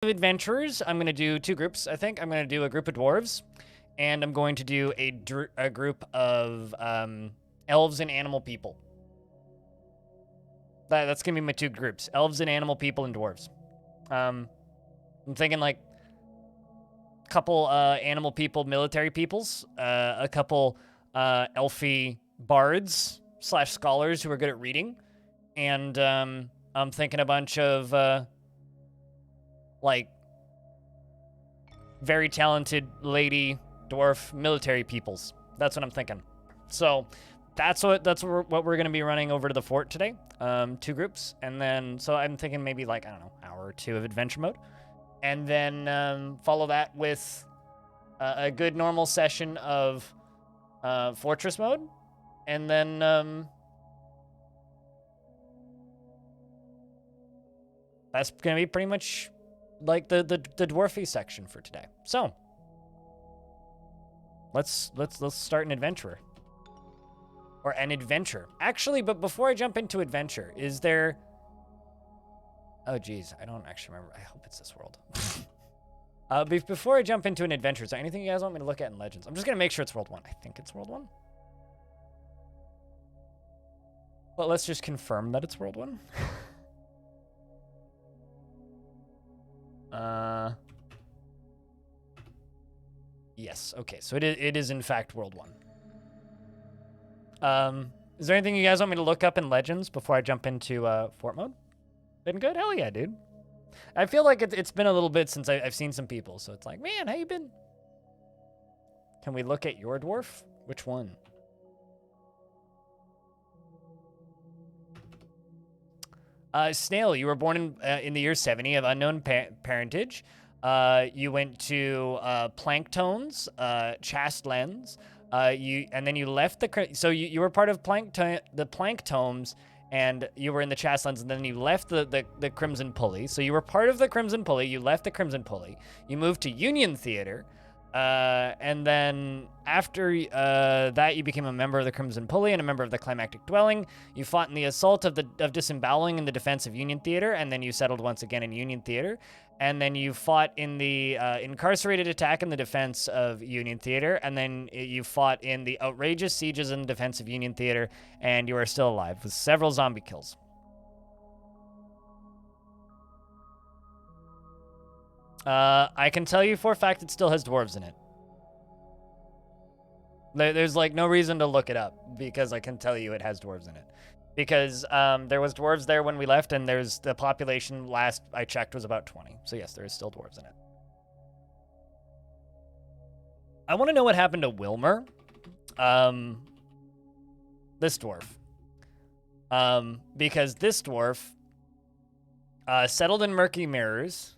adventurers. I'm going to do 2 groups, I think. I'm going to do a group of dwarves, and I'm going to do a group of elves and animal people. That's going to be my 2 groups. Elves and animal people and dwarves. I'm thinking like a couple animal people, military peoples, a couple elfy bards / scholars who are good at reading, and I'm thinking a bunch of like very talented lady dwarf military peoples. That's what I'm thinking. So that's what we're going to be running over to the fort today. 2 groups, and then so I'm thinking maybe like, I don't know, hour or 2 of adventure mode, and then follow that with a good normal session of fortress mode, and then that's gonna be pretty much like the dwarfy section for today. So let's start an adventurer. Or an adventure. Actually, but before I jump into adventure, is there... Oh, geez. I don't actually remember. I hope it's this world. Before I jump into an adventure, is there anything you guys want me to look at in Legends? I'm just going to make sure it's World 1. I think it's World 1. But let's just confirm that it's World 1. Yes. Okay, so it is in fact World 1. Is there anything you guys want me to look up in Legends before I jump into fort mode? Been good? Hell yeah, dude. I feel like it's been a little bit since I've seen some people, so it's like, man, how you been? Can we look at your dwarf? Which one? Snail, you were born in the year 70 of unknown parentage. You went to Planktones, Chastlands. And then you left you were part of the Planktomes, and you were in the Chastlands, and then you left the Crimson Pulley. So you were part of the Crimson Pulley, you left the Crimson Pulley, you moved to Union Theater, and then after that you became a member of the Crimson Pulley and a member of the Climactic Dwelling. You fought in the assault of disemboweling in the defense of Union Theater, and then you settled once again in Union Theater. And then you fought in the incarcerated attack in the defense of Union Theater, and then you fought in the outrageous sieges in the defense of Union Theater, and you are still alive with several zombie kills. I can tell you for a fact it still has dwarves in it. There's like no reason to look it up, because I can tell you it has dwarves in it. Because there was dwarves there when we left, and there's the population last I checked was about 20. So yes, there is still dwarves in it. I want to know what happened to Wilmer. This dwarf. Because this dwarf settled in Murky Mirrors.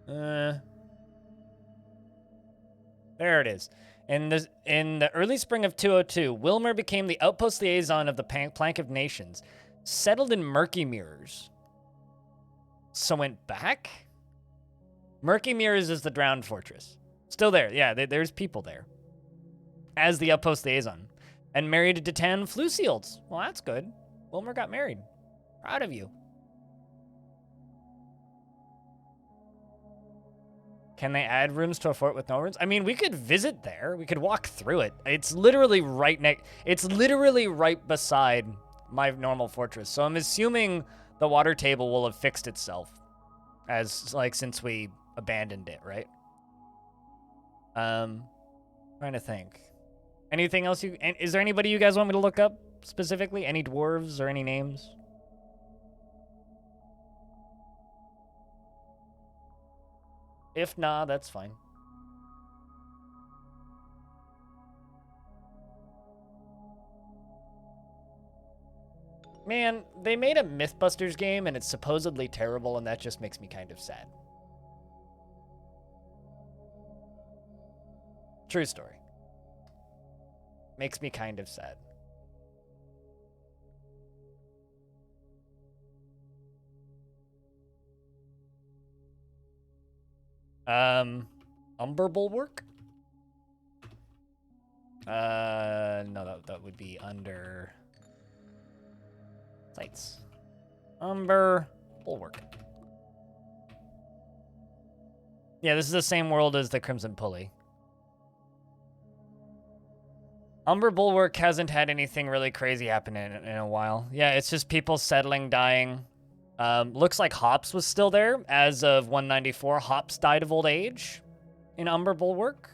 There it is. In the early spring of 202, Wilmer became the outpost liaison of the Plank of Nations, settled in Murky Mirrors. So went back? Murky Mirrors is the drowned fortress. Still there. Yeah, there's people there. As the outpost liaison. And married to 10 Flusealds. Well, that's good. Wilmer got married. Proud of you. Can they add rooms to a fort with no rooms? I mean, we could visit there. We could walk through it. It's literally it's literally right beside my normal fortress. So I'm assuming the water table will have fixed itself since we abandoned it, right? Trying to think. Anything else is there anybody you guys want me to look up specifically? Any dwarves or any names? If not, that's fine. Man, they made a Mythbusters game and it's supposedly terrible, and that just makes me kind of sad. True story. Makes me kind of sad. Umber Bulwark? No, that would be under sites. Umber Bulwark. Yeah, this is the same world as the Crimson Pulley. Umber Bulwark hasn't had anything really crazy happen in a while. Yeah, it's just people settling, dying. Looks like Hops was still there as of 194. Hops died of old age in Umber Bulwark.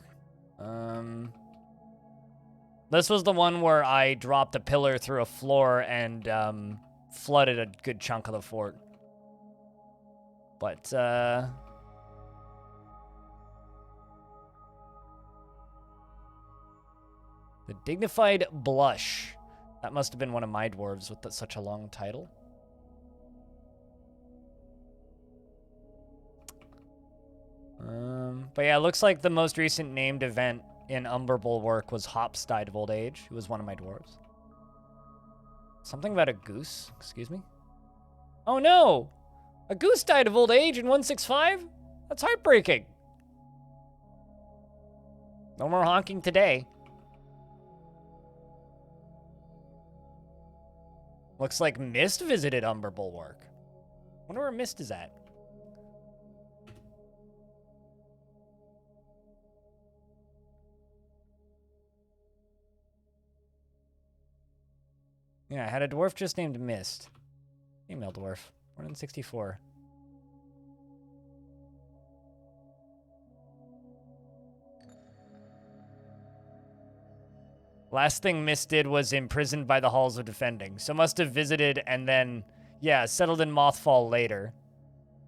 This was the one where I dropped a pillar through a floor and flooded a good chunk of the fort. But, the Dignified Blush. That must have been one of my dwarves with such a long title. But yeah, it looks like the most recent named event in Umber Bulwark was Hops died of old age, who was one of my dwarves. Something about a goose, excuse me? Oh no! A goose died of old age in 165? That's heartbreaking. No more honking today. Looks like Mist visited Umber Bulwark. Wonder where Mist is at. Yeah, I had a dwarf just named Mist. Female dwarf, 164. Last thing Mist did was imprisoned by the Halls of Defending. So must have visited and then, yeah, settled in Mothfall later.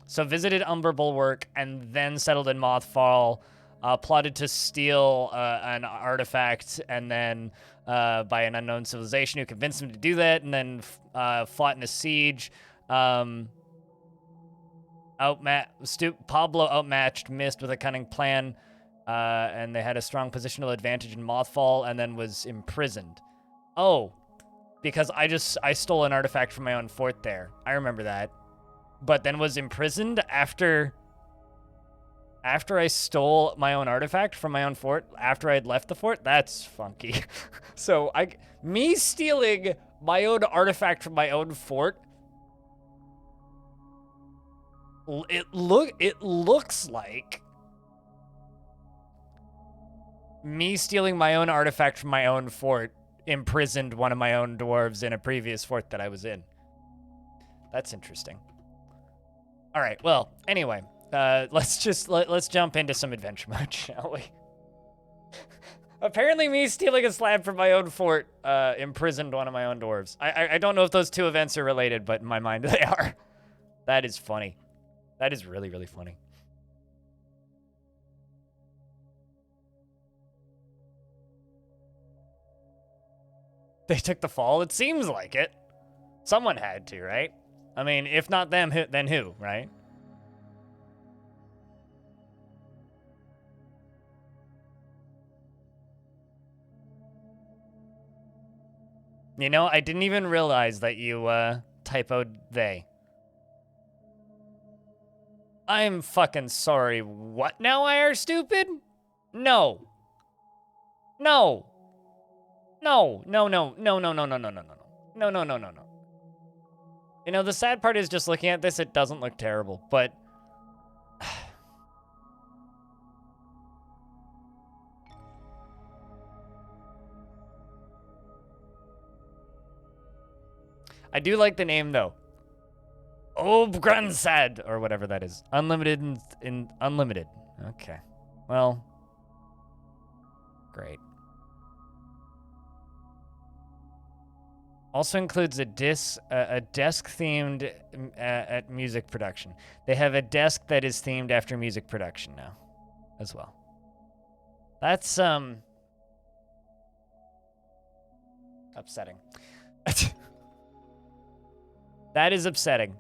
So visited Umber Bulwark and then settled in Mothfall, plotted to steal an artifact and then by an unknown civilization who convinced him to do that, and then fought in a siege. Pablo outmatched Mist with a cunning plan, and they had a strong positional advantage in Mothfall, and then was imprisoned. Oh, because I stole an artifact from my own fort there. I remember that. But then was imprisoned after I stole my own artifact from my own fort, after I'd left the fort. That's funky. So me stealing my own artifact from my own fort, it looks like me stealing my own artifact from my own fort imprisoned one of my own dwarves in a previous fort that I was in. That's interesting. All right, well, anyway, let's jump into some adventure mode, shall we? Apparently me stealing a slab from my own fort imprisoned one of my own dwarves. I don't know if those two events are related, but in my mind they are. That is funny. That is really, really funny. They took the fall? It seems like it. Someone had to, right? I mean, if not them, then who, right? You know, I didn't even realize that you typoed they. I'm fucking sorry. What now, I are stupid? No. No. No, no, no, no, no, no, no, no, no, no, no. No, no, no, no, no. You know, the sad part is just looking at this, it doesn't look terrible, but... I do like the name, though. Obgransad, or whatever that is. Unlimited in unlimited. Okay. Well, great. Also includes a desk themed at music production. They have a desk that is themed after music production now, as well. That's upsetting. That is upsetting.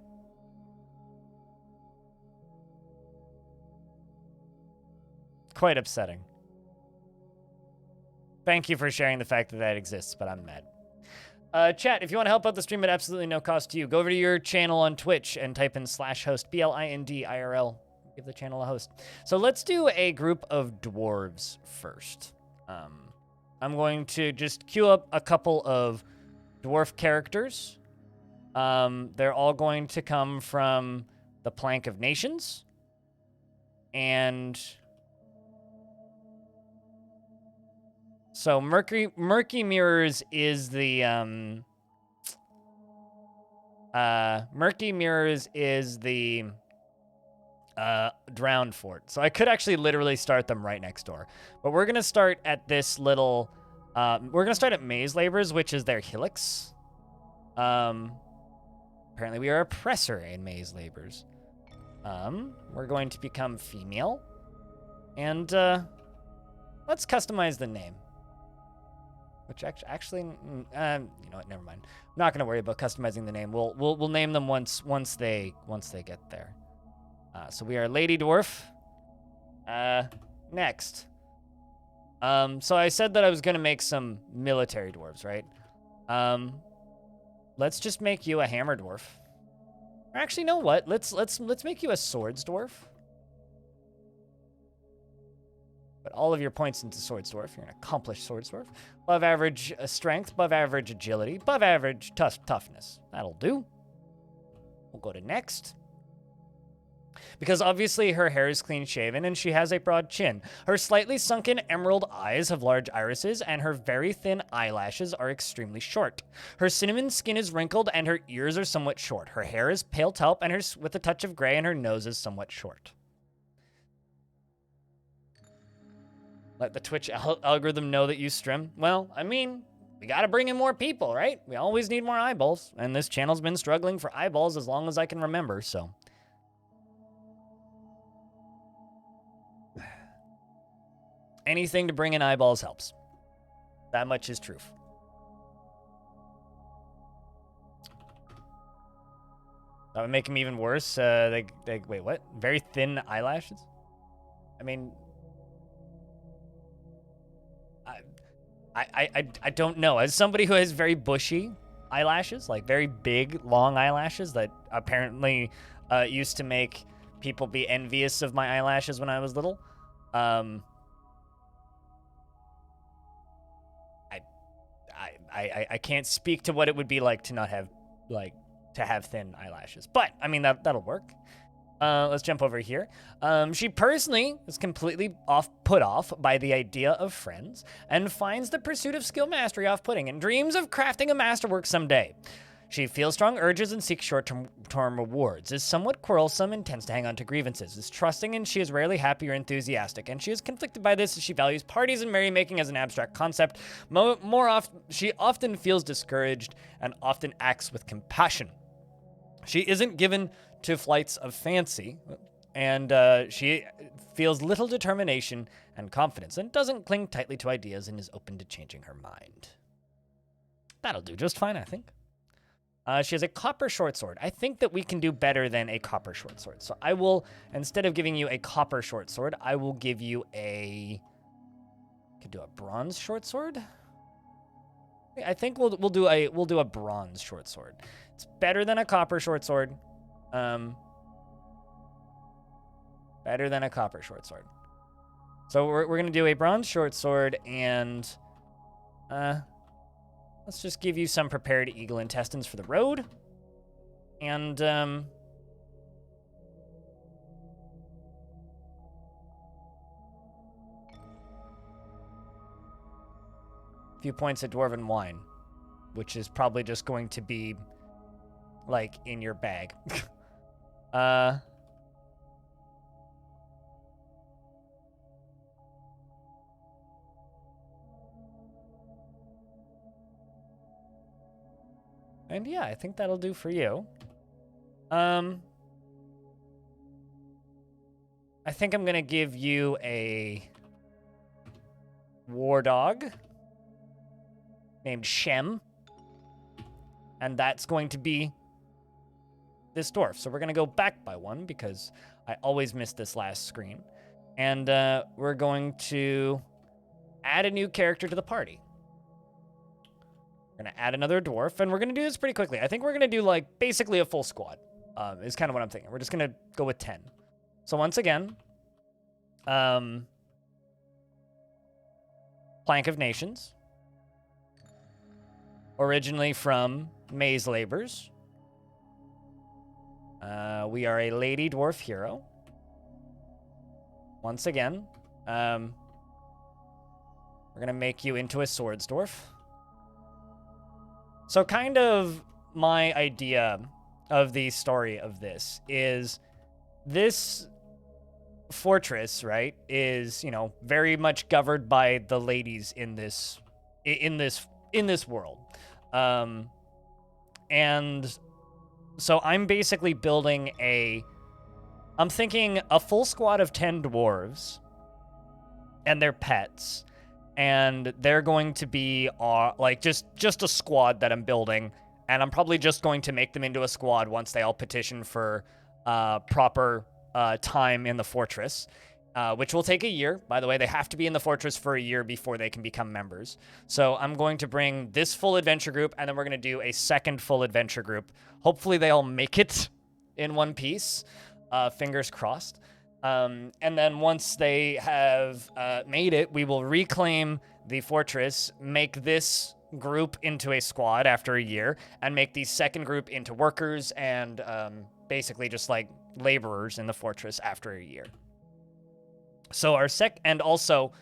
Quite upsetting. Thank you for sharing the fact that that exists, but I'm mad. Chat, if you want to help out the stream at absolutely no cost to you, go over to your channel on Twitch and type in /host, BLINDIRL. Give the channel a host. So let's do a group of dwarves first. I'm going to just queue up a couple of dwarf characters. They're all going to come from the Plank of Nations. And so Murky Mirrors is the Murky Mirrors is the Drowned Fort. So I could actually literally start them right next door. But we're gonna start at this little we're gonna start at Maze Laborers, which is their Helix. Apparently we are oppressor in Maze Laborers. We're going to become female. And let's customize the name. Which actually, you know what? Never mind. I'm not gonna worry about customizing the name. We'll name them once they get there. So we are Lady Dwarf. Next. So I said that I was gonna make some military dwarves, right? Let's just make you a hammer dwarf. Or actually, you know what? Let's make you a swords dwarf. Put all of your points into Swords Dwarf. You're an accomplished Swords Dwarf. Above average strength, above average agility, above average toughness. That'll do. We'll go to next. Because obviously her hair is clean shaven and she has a broad chin. Her slightly sunken emerald eyes have large irises and her very thin eyelashes are extremely short. Her cinnamon skin is wrinkled and her ears are somewhat short. Her hair is pale taupe and with a touch of gray and her nose is somewhat short. Let the Twitch algorithm know that you stream. Well, I mean, we gotta bring in more people, right? We always need more eyeballs. And this channel's been struggling for eyeballs as long as I can remember, so. Anything to bring in eyeballs helps. That much is truth. That would make them even worse. Wait, what? Very thin eyelashes? I mean... I don't know. As somebody who has very bushy eyelashes, like very big, long eyelashes that apparently used to make people be envious of my eyelashes when I was little, I can't speak to what it would be like to not have, to have thin eyelashes. But, I mean, that'll work. Let's jump over here. She personally is completely put off by the idea of friends and finds the pursuit of skill mastery off-putting and dreams of crafting a masterwork someday. She feels strong urges and seeks short-term rewards, is somewhat quarrelsome and tends to hang on to grievances, is trusting and she is rarely happy or enthusiastic, and she is conflicted by this as she values parties and merrymaking as an abstract concept. She often feels discouraged and often acts with compassion. She isn't given to flights of fancy, and she feels little determination and confidence and doesn't cling tightly to ideas and is open to changing her mind. That'll do just fine, I think. She has a copper short sword. I think that we can do better than a copper short sword. So I will, instead of giving you a copper short sword, I will give you could do a bronze short sword. I think we'll do a bronze short sword. It's better than a copper short sword. Better than a copper short sword. So we're gonna do a bronze short sword, and let's just give you some prepared eagle intestines for the road, and a few points of dwarven wine, which is probably just going to be like in your bag. And yeah, I think that'll do for you. I think I'm gonna give you a war dog named Shem. And that's going to be this dwarf. So we're gonna go back by one because I always miss this last screen. And we're going to add a new character to the party. We're gonna add another dwarf, and we're gonna do this pretty quickly. I think we're gonna do like basically a full squad, is kind of what I'm thinking. We're just gonna go with 10. So once again, Plank of Nations, originally from Maze Laborers. We are a lady dwarf hero. once again, we're gonna make you into a swords dwarf. So kind of my idea of the story of this is this fortress, right, is, you know, very much governed by the ladies in this world. And so I'm basically building I'm thinking a full squad of 10 dwarves and their pets, and they're going to be like just a squad that I'm building, and I'm probably just going to make them into a squad once they all petition for proper time in the fortress, which will take a year. By the way, they have to be in the fortress for a year before they can become members. So I'm going to bring this full adventure group, and then we're going to do a second full adventure group. Hopefully they all make it in one piece. Fingers crossed. And then once they have made it, we will reclaim the fortress, make this group into a squad after a year, and make the second group into workers and basically just like laborers in the fortress after a year. So our and also,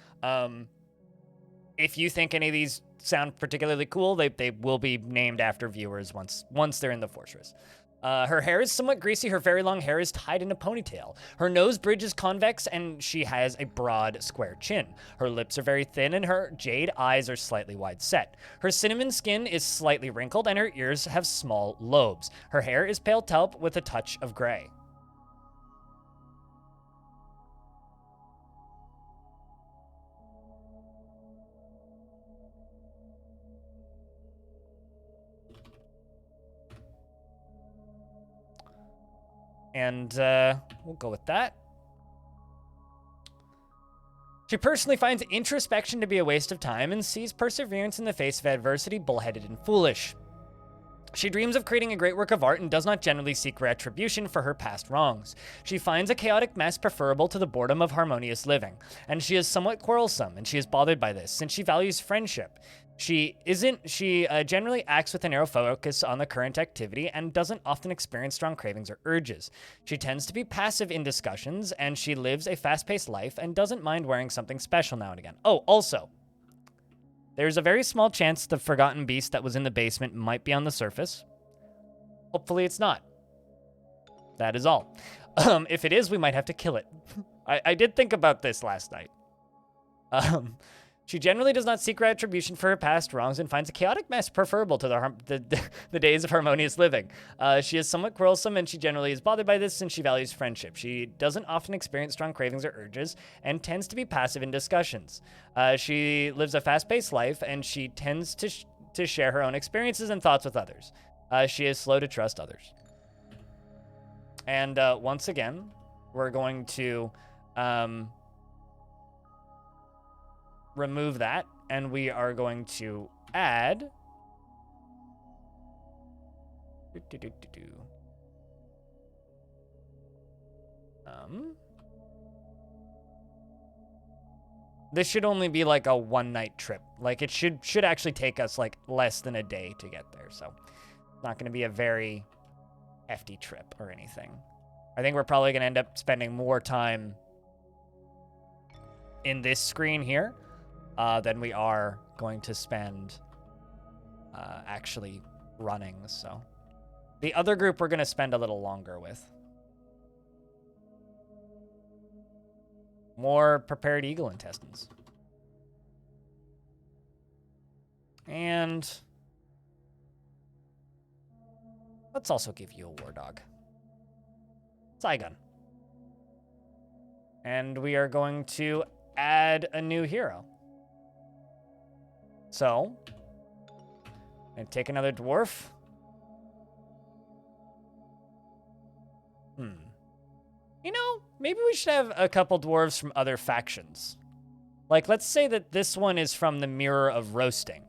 if you think any of these sound particularly cool, they will be named after viewers once they're in the fortress. Her hair is somewhat greasy. Her very long hair is tied in a ponytail. Her nose bridge is convex, and she has a broad, square chin. Her lips are very thin, and her jade eyes are slightly wide set. Her cinnamon skin is slightly wrinkled, and her ears have small lobes. Her hair is pale taupe with a touch of gray. And we'll go with that. She personally finds introspection to be a waste of time and sees perseverance in the face of adversity bullheaded and foolish. She dreams of creating a great work of art and does not generally seek retribution for her past wrongs. She finds a chaotic mess preferable to the boredom of harmonious living, and she is somewhat quarrelsome, and she is bothered by this, since she values friendship. She generally acts with a narrow focus on the current activity and doesn't often experience strong cravings or urges. She tends to be passive in discussions, and she lives a fast-paced life and doesn't mind wearing something special now and again. Oh, also, there's a very small chance the forgotten beast that was in the basement might be on the surface. Hopefully it's not. That is all. If it is, we might have to kill it. I did think about this last night. She generally does not seek retribution for her past wrongs and finds a chaotic mess preferable to the days of harmonious living. She is somewhat quarrelsome, and she generally is bothered by this since she values friendship. She doesn't often experience strong cravings or urges and tends to be passive in discussions. She lives a fast-paced life, and she tends to share her own experiences and thoughts with others. She is slow to trust others. And once again, we're going to remove that, and we are going to add this should only be like a one-night trip. Like, it should actually take us like less than a day to get there, so it's not going to be a very hefty trip or anything. I think we're probably going to end up spending more time in this screen here than we are going to spend actually running. So the other group we're going to spend a little longer with. More prepared eagle intestines. And let's also give you a war dog. Zygon. And we are going to add a new hero. So, and take another dwarf. You know, maybe we should have a couple dwarves from other factions. Like, let's say that this one is from the Mirror of Roasting.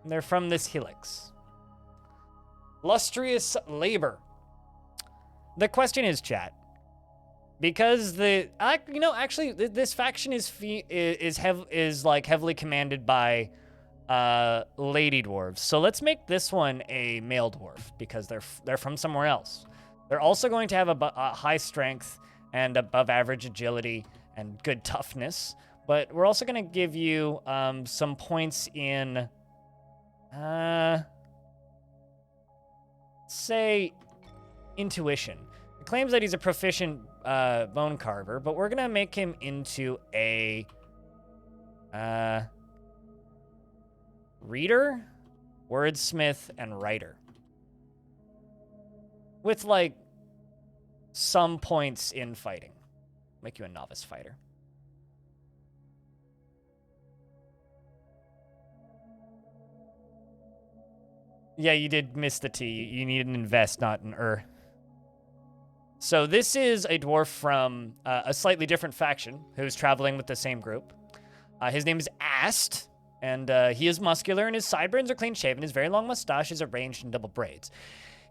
They're from this helix. Lustrous labor. The question is, chat, because this faction is like heavily commanded by lady dwarves. So let's make this one a male dwarf because they're from somewhere else. They're also going to have a high strength and above average agility and good toughness, but we're also going to give you some points in say intuition. It claims that he's a proficient bone carver, but we're going to make him into a reader, wordsmith, and writer. With, like, some points in fighting. Make you a novice fighter. Yeah, you did miss the T. You need an invest, not an So this is a dwarf from a slightly different faction who's traveling with the same group. His name is Ast. And he is muscular, and his sideburns are clean-shaven. His very long mustache is arranged in double braids.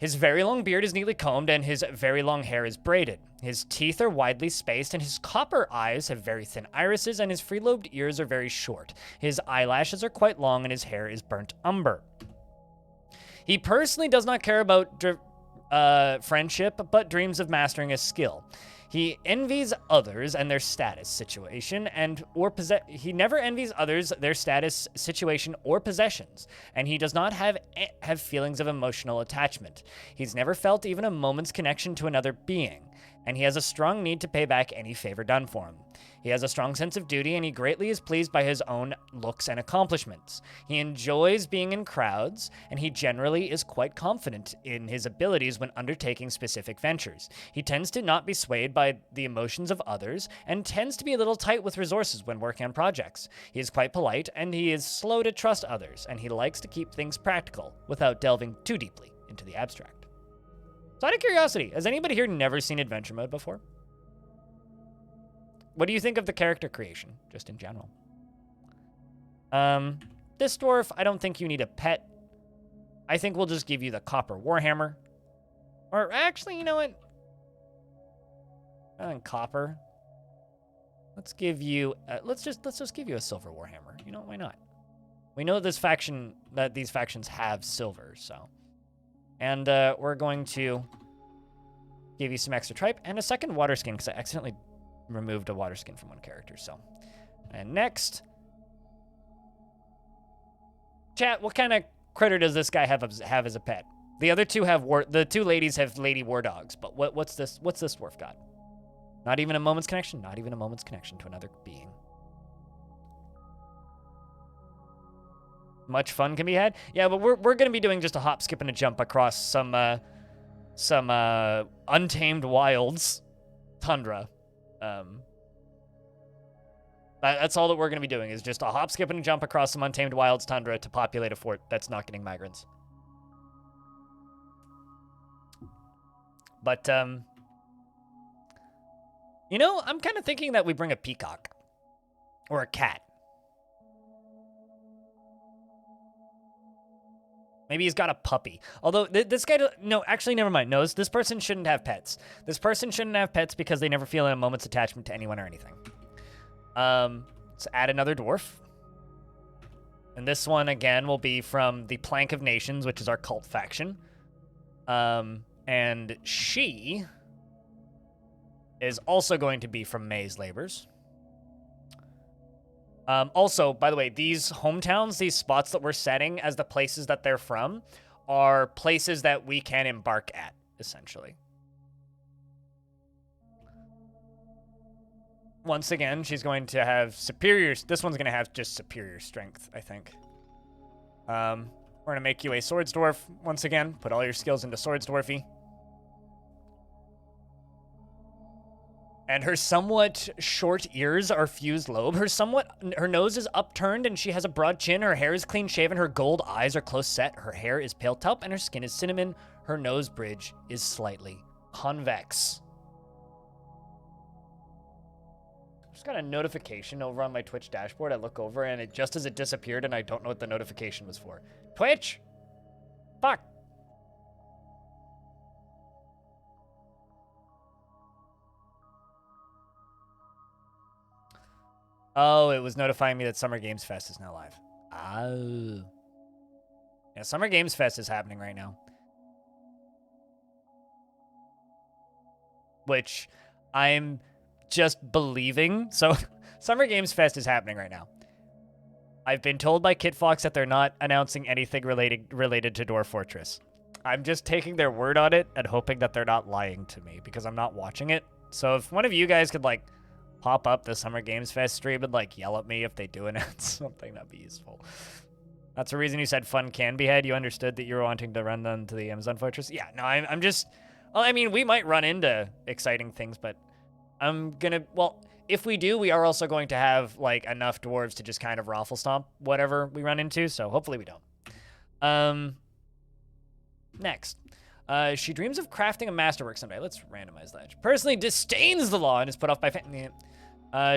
His very long beard is neatly combed, and his very long hair is braided. His teeth are widely spaced, and his copper eyes have very thin irises, and his free-lobed ears are very short. His eyelashes are quite long, and his hair is burnt umber. He personally does not care about friendship, but dreams of mastering a skill. He envies others and their status situation, he never envies others, their status situation, or possessions, and he does not have feelings of emotional attachment. He's never felt even a moment's connection to another being, and he has a strong need to pay back any favor done for him. He has a strong sense of duty, and he greatly is pleased by his own looks and accomplishments. He enjoys being in crowds, and he generally is quite confident in his abilities when undertaking specific ventures. He tends to not be swayed by the emotions of others, and tends to be a little tight with resources when working on projects. He is quite polite, and he is slow to trust others, and he likes to keep things practical without delving too deeply into the abstract. So out of curiosity, has anybody here never seen Adventure Mode before? What do you think of the character creation, just in general? This dwarf, I don't think you need a pet. I think we'll just give you the copper warhammer. Or actually, you know what? Copper. Let's give you. Let's just give you a silver warhammer. You know, why not? We know these factions have silver, so. And we're going to give you some extra tripe and a second water skin because I accidentally removed a water skin from one character. So, and next, chat. What kind of critter does this guy have as a pet? The other two have the two ladies have lady war dogs. But what's this dwarf got? Not even a moment's connection. Not even a moment's connection to another being. Much fun can be had. Yeah, but we're going to be doing just a hop, skip, and a jump across some untamed wilds, tundra. That's all that we're going to be doing is just a hop, skip, and a jump across some untamed wilds tundra to populate a fort that's not getting migrants. But, you know, I'm kind of thinking that we bring a peacock or a cat. Maybe he's got a puppy. Although, this guy... No, actually, never mind. No, this person shouldn't have pets. This person shouldn't have pets because they never feel a moment's attachment to anyone or anything. Let's add another dwarf. And this one, again, will be from the Plank of Nations, which is our cult faction. And she is also going to be from May's Labors. Also, by the way, these hometowns, these spots that we're setting as the places that they're from, are places that we can embark at, essentially. Once again, she's going to have superior... This one's going to have just superior strength, I think. We're going to make you a swords dwarf, once again. Put all your skills into swords dwarfy. And her somewhat short ears are fused lobe. Her nose is upturned and she has a broad chin. Her hair is clean shaven. Her gold eyes are close set. Her hair is pale taupe and her skin is cinnamon. Her nose bridge is slightly convex. Just got a notification over on my Twitch dashboard. I look over and it just as it disappeared and I don't know what the notification was for. Twitch? Fuck. 'Cause Oh, it was notifying me that Summer Games Fest is now live. Oh. Yeah, Summer Games Fest is happening right now. Which I'm just believing. So, Summer Games Fest is happening right now. I've been told by Kit Fox that they're not announcing anything related to Dwarf Fortress. I'm just taking their word on it and hoping that they're not lying to me because I'm not watching it. So if one of you guys could like pop up the Summer Games Fest stream and like yell at me if they do announce something, that'd be useful. That's the reason you said fun can be had. You understood that you were wanting to run them to the Amazon Fortress. Yeah, no, I'm just. Well, I mean, we might run into exciting things, but I'm gonna. Well, if we do, we are also going to have like enough dwarves to just kind of raffle stomp whatever we run into. So hopefully we don't. Next. She dreams of crafting a masterwork someday. Let's randomize that. She personally disdains the law and is put off by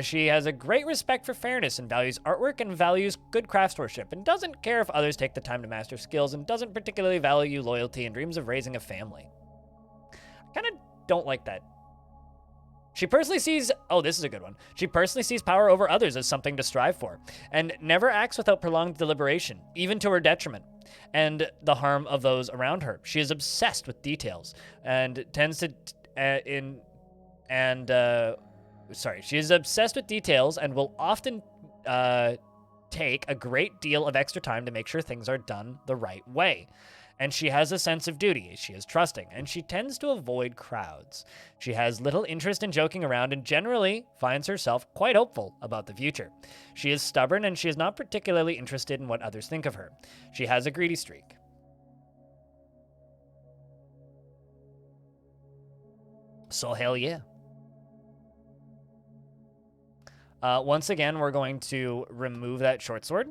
she has a great respect for fairness and values artwork and values good craftsmanship and doesn't care if others take the time to master skills and doesn't particularly value loyalty and dreams of raising a family. I kind of don't like that. She personally sees, oh, this is a good one. She personally sees power over others as something to strive for and never acts without prolonged deliberation, even to her detriment and the harm of those around her. She is obsessed with details and tends to, she is obsessed with details and will often take a great deal of extra time to make sure things are done the right way. And she has a sense of duty. She is trusting, and she tends to avoid crowds. She has little interest in joking around and generally finds herself quite hopeful about the future. She is stubborn, and she is not particularly interested in what others think of her. She has a greedy streak. So hell yeah. Once again, we're going to remove that short sword.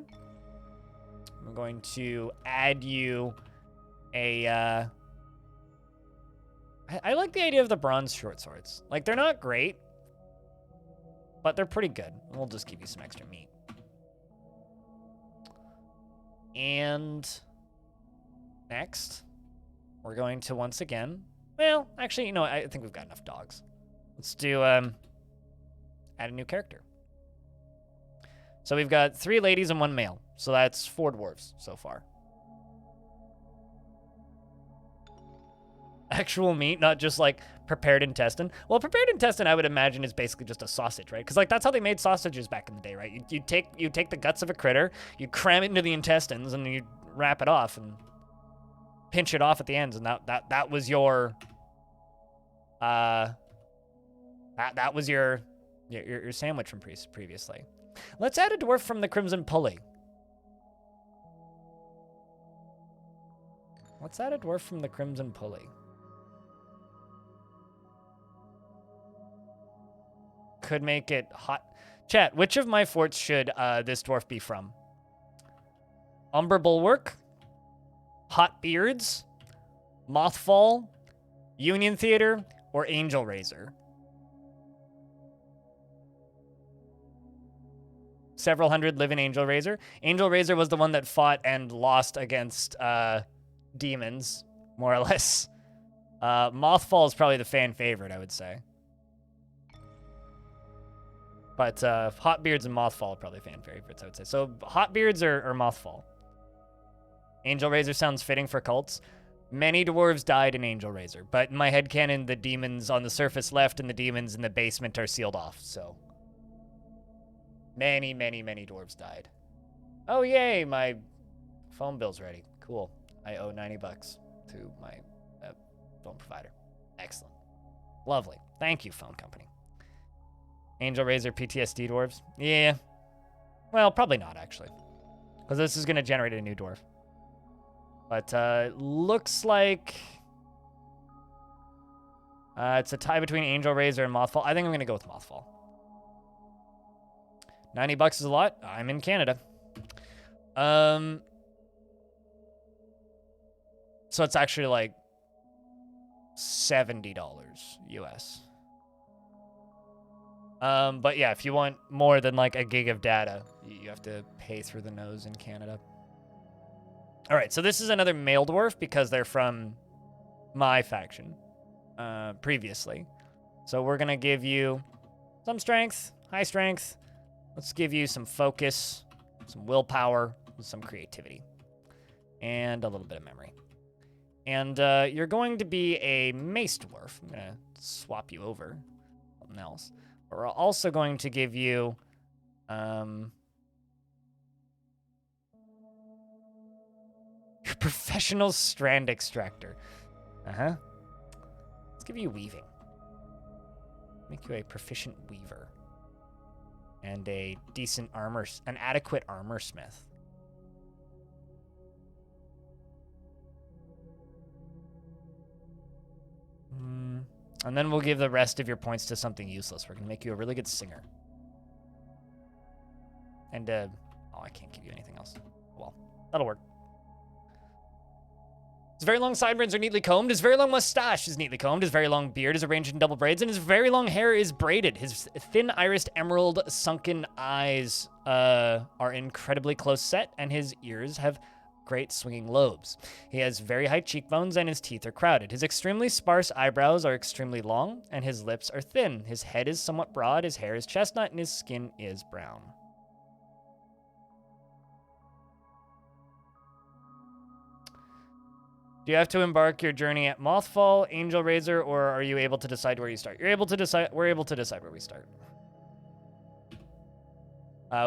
We're going to add you I like the idea of the bronze short swords. Like, they're not great, but they're pretty good. We'll just give you some extra meat. And next, we're going to once again, well, actually, you know, I think we've got enough dogs. Let's do, add a new character. So we've got 3 ladies and 1 male. So that's 4 dwarves so far. Actual meat, not just like prepared intestine. Well, prepared intestine, I would imagine, is basically just a sausage, right? Because like that's how they made sausages back in the day, right? You take the guts of a critter, you cram it into the intestines, and you wrap it off and pinch it off at the ends, and that was your that was your sandwich from previously. Let's add a dwarf from the Crimson Pulley. Let's add a dwarf from the Crimson Pulley. Could make it hot. Chat, which of my forts should this dwarf be from? Umber Bulwark, Hot Beards, Mothfall, Union Theater, or Angel Razor? Several hundred live in Angel Razor. Angel Razor was the one that fought and lost against demons, more or less. Mothfall is probably the fan favorite, I would say. But Hotbeards and Mothfall are probably fan favorites, I would say. So Hotbeards or Mothfall? Angel Razor sounds fitting for cults. Many dwarves died in Angel Razor, but in my headcanon, the demons on the surface left and the demons in the basement are sealed off, so. Many, many, many dwarves died. Oh, yay, my phone bill's ready. Cool. I owe $90 to my phone provider. Excellent. Lovely. Thank you, phone company. Angel Razor PTSD dwarves? Yeah. Well, probably not, actually. Because this is going to generate a new dwarf. But looks like it's a tie between Angel Razor and Mothfall. I think I'm going to go with Mothfall. $90 is a lot. I'm in Canada. So it's actually like $70 US. But yeah, if you want more than like a gig of data, you have to pay through the nose in Canada. All right, so this is another male dwarf because they're from my faction previously. So we're going to give you some strength, high strength, Let's give you some focus, some willpower, and some creativity. And a little bit of memory. And you're going to be a mace dwarf. I'm going to swap you over. Something else. But we're also going to give you... your professional strand extractor. Uh-huh. Let's give you weaving. Make you a proficient weaver. And a decent armor... an adequate armor smith. And then we'll give the rest of your points to something useless. We're going to make you a really good singer. And, oh, I can't give you anything else. Well, that'll work. His very long sideburns are neatly combed. His very long mustache is neatly combed. His very long beard is arranged in double braids. And his very long hair is braided. His thin irised emerald sunken eyes are incredibly close set. And his ears have great swinging lobes. He has very high cheekbones and his teeth are crowded. His extremely sparse eyebrows are extremely long and his lips are thin. His head is somewhat broad, his hair is chestnut, and his skin is brown. Do you have to embark your journey at Mothfall, Angel Razor, or are you able to decide where you start? You're able to decide. We're able to decide where we start.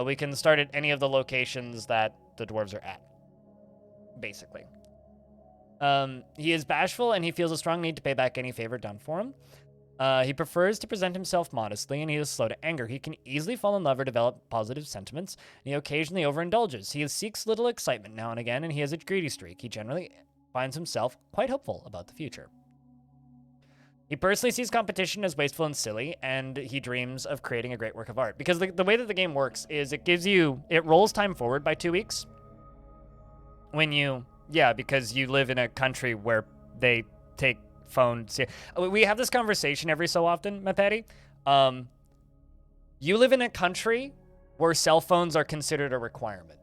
We can start at any of the locations that the dwarves are at. Basically. He is bashful and he feels a strong need to pay back any favor done for him. He prefers to present himself modestly and he is slow to anger. He can easily fall in love or develop positive sentiments, and he occasionally overindulges. He seeks little excitement now and again, and he has a greedy streak. He generally finds himself quite hopeful about the future. He personally sees competition as wasteful and silly, and he dreams of creating a great work of art. Because the way that the game works is it rolls time forward by 2 weeks. Because you live in a country where they take phones. We have this conversation every so often, Mapeti. You live in a country where cell phones are considered a requirement.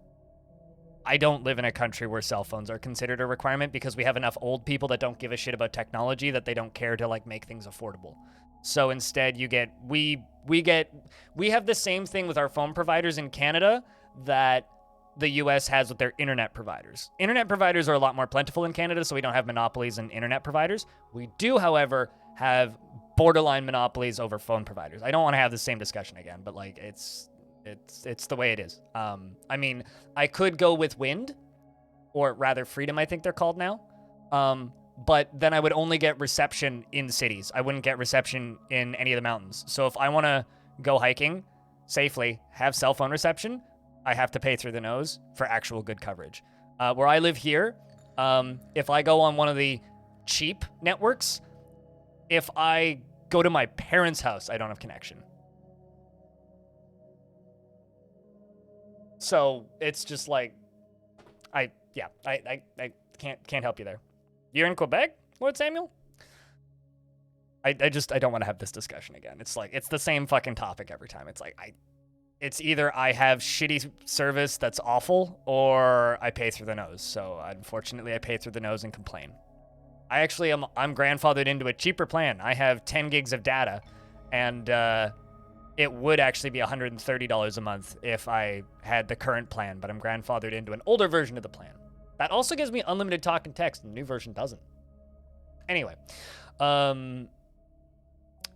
I don't live in a country where cell phones are considered a requirement because we have enough old people that don't give a shit about technology that they don't care to make things affordable. So instead we have the same thing with our phone providers in Canada that the US has with their internet providers. Internet providers are a lot more plentiful in Canada, so we don't have monopolies in internet providers. We do, however, have borderline monopolies over phone providers. I don't want to have the same discussion again, but it's the way it is. I mean, I could go with Wind, or rather Freedom, I think they're called now. But then I would only get reception in cities. I wouldn't get reception in any of the mountains. So if I want to go hiking safely, have cell phone reception, I have to pay through the nose for actual good coverage. Where I live here, if I go on one of the cheap networks, if I go to my parents' house, I don't have connection. So it's just I can't help you there. You're in Quebec, Lord Samuel? I don't want to have this discussion again. It's the same fucking topic every time. It's either I have shitty service that's awful, or I pay through the nose. So unfortunately, I pay through the nose and complain. I'm grandfathered into a cheaper plan. I have 10 gigs of data, and it would actually be $130 a month if I had the current plan, but I'm grandfathered into an older version of the plan. That also gives me unlimited talk and text, and the new version doesn't. Anyway,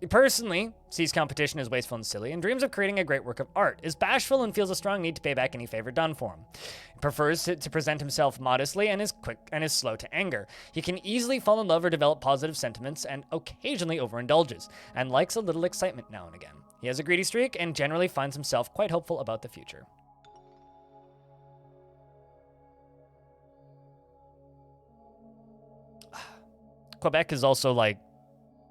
he personally sees competition as wasteful and silly and dreams of creating a great work of art, is bashful and feels a strong need to pay back any favor done for him. He prefers to present himself modestly and is quick and is slow to anger. He can easily fall in love or develop positive sentiments and occasionally overindulges, and likes a little excitement now and again. He has a greedy streak and generally finds himself quite hopeful about the future. Quebec is also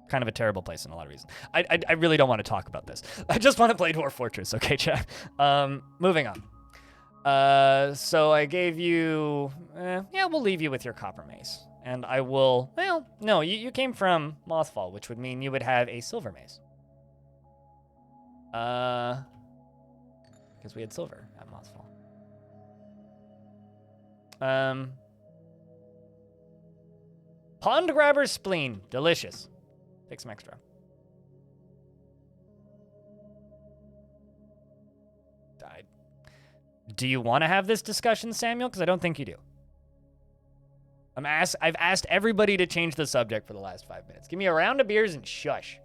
kind of a terrible place in a lot of reasons. I really don't want to talk about this. I just want to play Dwarf Fortress, okay, chat? Moving on. So I gave you... we'll leave you with your copper mace. And I will... Well, no, you came from Mothfall, which would mean you would have a silver mace. Because we had silver at Mothfall. Pond Grabber Spleen. Delicious. Take some extra. Do you want to have this discussion, Samuel? Because I don't think you do. I've asked everybody to change the subject for the last 5 minutes. Give me a round of beers and shush.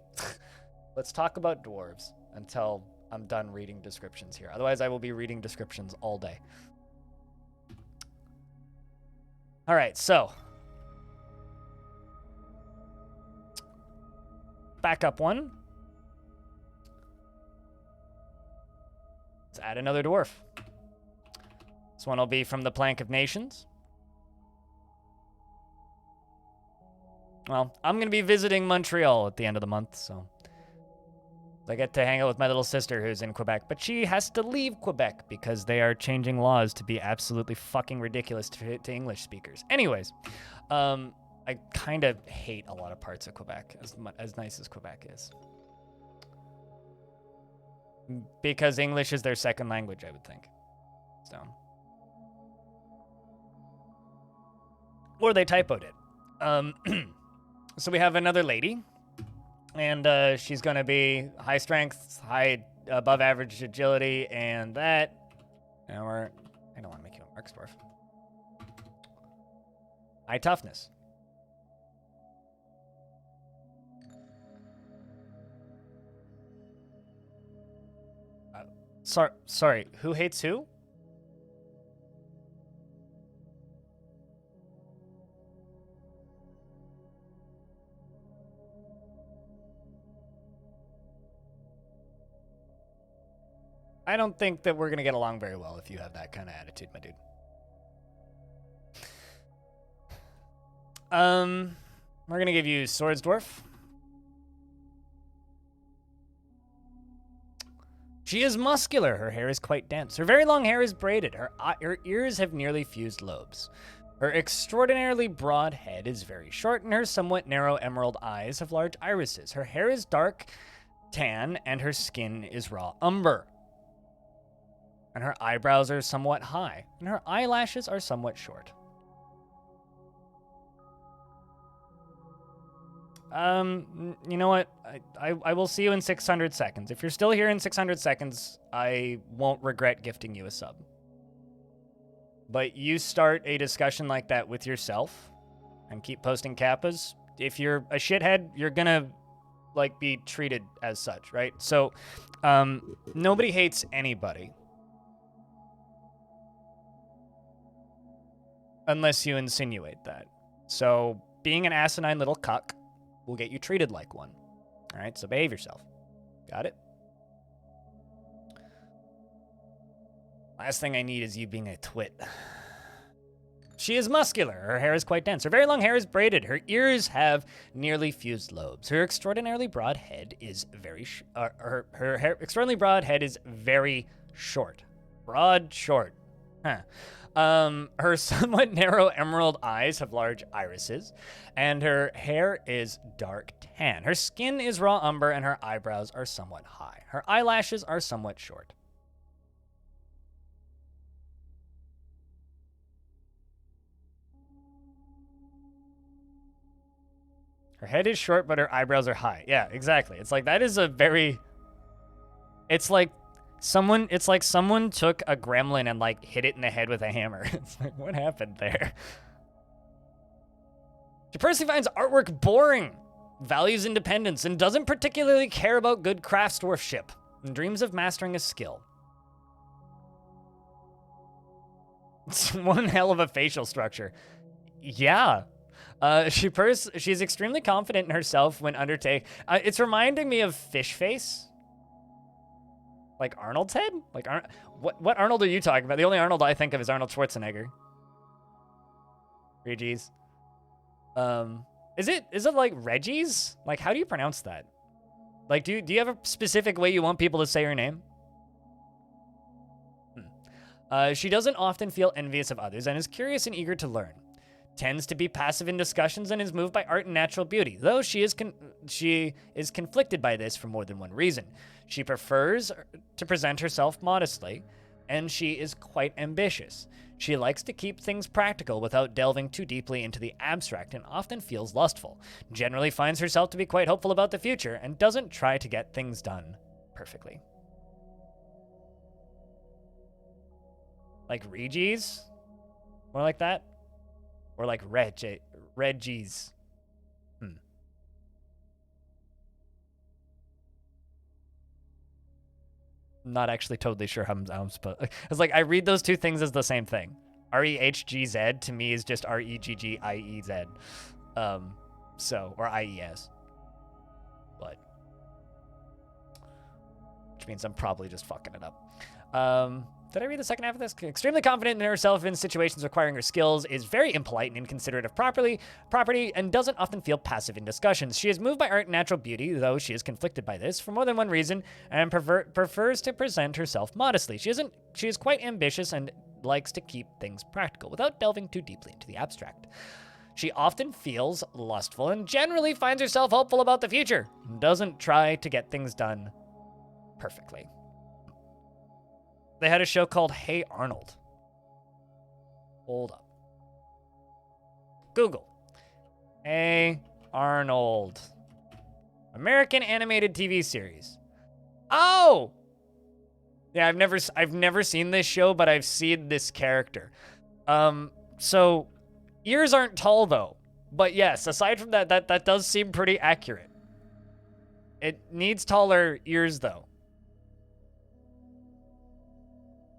Let's talk about dwarves until I'm done reading descriptions here. Otherwise, I will be reading descriptions all day. All right, so. Back up one. Let's add another dwarf. This one will be from the Plank of Nations. Well, I'm going to be visiting Montreal at the end of the month, so I get to hang out with my little sister who's in Quebec, but she has to leave Quebec because they are changing laws to be absolutely fucking ridiculous to English speakers. Anyways, I kind of hate a lot of parts of Quebec, as nice as Quebec is. Because English is their second language, I would think. So. Or they typoed it. So we have another lady, and she's going to be high strength, high above average agility, and that. And I don't want to make you a Mark Dwarf. High toughness. Sorry, who hates who? I don't think that we're going to get along very well if you have that kind of attitude, my dude. We're going to give you Swords Dwarf. She is muscular. Her hair is quite dense. Her very long hair is braided. Her ears have nearly fused lobes. Her extraordinarily broad head is very short, and her somewhat narrow emerald eyes have large irises. Her hair is dark tan, and her skin is raw umber. And her eyebrows are somewhat high, and her eyelashes are somewhat short. You know what? I will see you in 600 seconds. If you're still here in 600 seconds, I won't regret gifting you a sub. But you start a discussion like that with yourself and keep posting kappas. If you're a shithead, you're gonna, like, be treated as such, right? So, nobody hates anybody. Unless you insinuate that. So, being an asinine little cuck will get you treated like one. All right, so behave yourself. Got it? Last thing I need is you being a twit. She is muscular. Her hair is quite dense. Her very long hair is braided. Her ears have nearly fused lobes. Her extraordinarily broad head is very extraordinarily broad head is very short. Broad, short. Huh. Her somewhat narrow emerald eyes have large irises, and her hair is dark tan. Her skin is raw umber, and her eyebrows are somewhat high. Her eyelashes are somewhat short. Her head is short, but her eyebrows are high. Yeah, exactly. It's like, that is a very... It's like someone took a gremlin and, like, hit it in the head with a hammer. It's like, what happened there? She personally finds artwork boring, values independence, and doesn't particularly care about good craftsdwarfship, and dreams of mastering a skill. It's one hell of a facial structure. Yeah. She's extremely confident in herself when undertaking. It's reminding me of Fish Face. Like Arnold's head? Like what Arnold are you talking about? The only Arnold I think of is Arnold Schwarzenegger. Reggie's. Is it like Reggie's? Like, how do you pronounce that? Like, do you have a specific way you want people to say her name? She doesn't often feel envious of others and is curious and eager to learn. Tends to be passive in discussions and is moved by art and natural beauty, though she is conflicted by this for more than one reason. She prefers to present herself modestly, and she is quite ambitious. She likes to keep things practical without delving too deeply into the abstract and often feels lustful, generally finds herself to be quite hopeful about the future, and doesn't try to get things done perfectly. Like Regis? More like that? Or like Regis? Not actually totally sure how I'm supposed. It's like I read those two things as the same thing. REHGZ to me is just REGGIEZ. So or IES. But which means I'm probably just fucking it up. Did I read the second half of this? Extremely confident in herself in situations requiring her skills, is very impolite and inconsiderate of property, and doesn't often feel passive in discussions. She is moved by art and natural beauty, though she is conflicted by this for more than one reason, and prefers to present herself modestly. She is quite ambitious and likes to keep things practical without delving too deeply into the abstract. She often feels lustful and generally finds herself hopeful about the future, and doesn't try to get things done perfectly. They had a show called Hey Arnold. Hold up. Google. Hey Arnold. American animated TV series. Oh! Yeah, I've never seen this show, but I've seen this character. So ears aren't tall though. But yes, aside from that does seem pretty accurate. It needs taller ears though.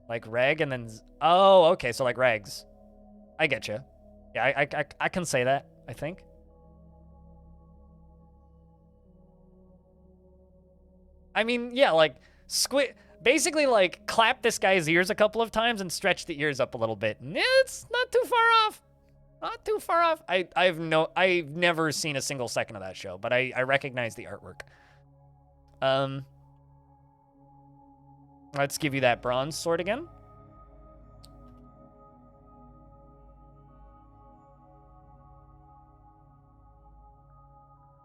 Like reg and then... Oh, okay, so like regs. I get you. Yeah, I can say that, I think. I mean, yeah, like, basically, like, clap this guy's ears a couple of times and stretch the ears up a little bit. It's not too far off. Not too far off. I've never seen a single second of that show, but I recognize the artwork. Let's give you that bronze sword again.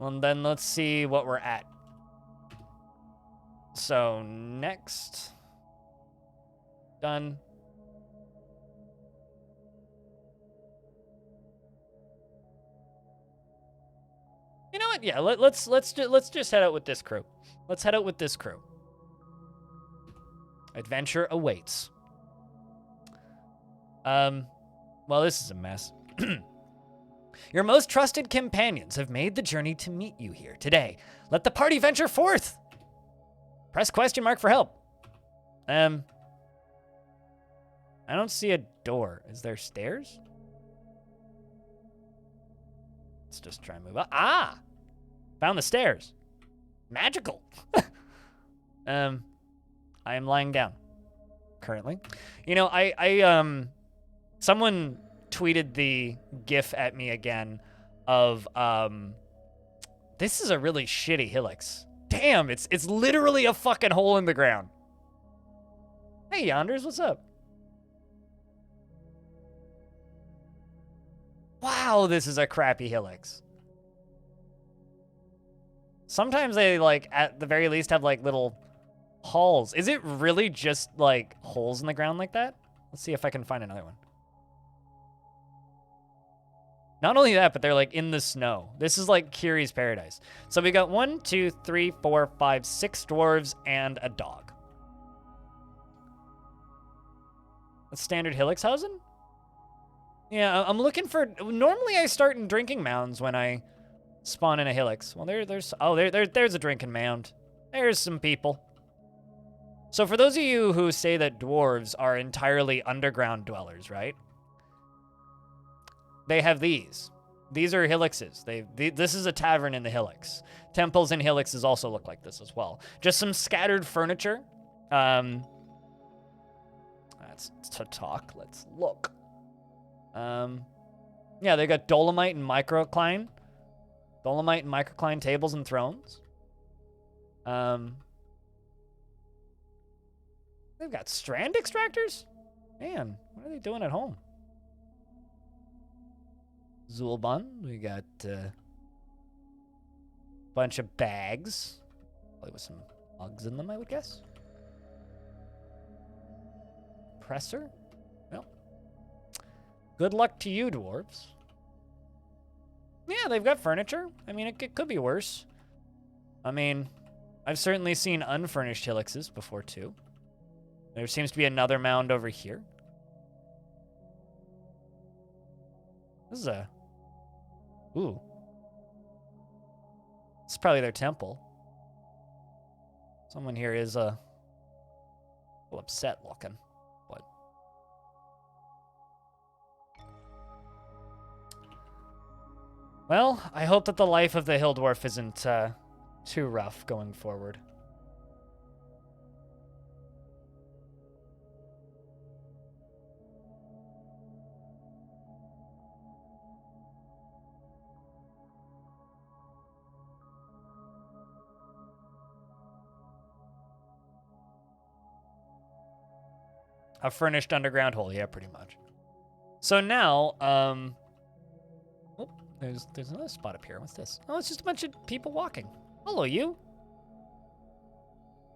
And then let's see what we're at. So next. Done. You know what? Yeah, let's just head out with this crew. Let's head out with this crew. Adventure awaits. Well, this is a mess. Your most trusted companions have made the journey to meet you here today. Let the party venture forth. Press question mark for help. I don't see a door. Is there stairs? Let's just try and move up. Ah! Found the stairs. Magical. I am lying down currently. You know, someone tweeted the GIF at me again of, this is a really shitty Helix. Damn, it's literally a fucking hole in the ground. Hey, Yonders, what's up? Wow, this is a crappy Helix. Sometimes they, like, at the very least have, like, little halls. Is it really just, like, holes in the ground like that? Let's see if I can find another one. Not only that, but they're, like, in the snow. This is, like, Kiri's Paradise. So we got 1, 2, 3, 4, 5, 6 dwarves and a dog. A standard Helixhausen? Yeah, I'm looking for... Normally I start in drinking mounds when I spawn in a Helix. Well, there's a drinking mound. There's some people. So for those of you who say that dwarves are entirely underground dwellers, right? They have these. These are Helixes. This is a tavern in the Helix. Temples and Helixes also look like this as well. Just some scattered furniture. That's to talk. Let's look. Yeah, they got dolomite and microcline. Dolomite and microcline tables and thrones. They've got strand extractors? Man, what are they doing at home? Zulbun, we got a bunch of bags. Probably with some mugs in them, I would guess. Presser? Well, good luck to you, dwarves. Yeah, they've got furniture. I mean, it could be worse. I mean, I've certainly seen unfurnished Helixes before, too. There seems to be another mound over here. This is a... Ooh. This is probably their temple. Someone here is a little upset looking, but... Well, I hope that the life of the Hill Dwarf isn't too rough going forward. A furnished underground hole, yeah, pretty much. So now, oh, there's another spot up here. What's this? Oh, it's just a bunch of people walking. Hello, you.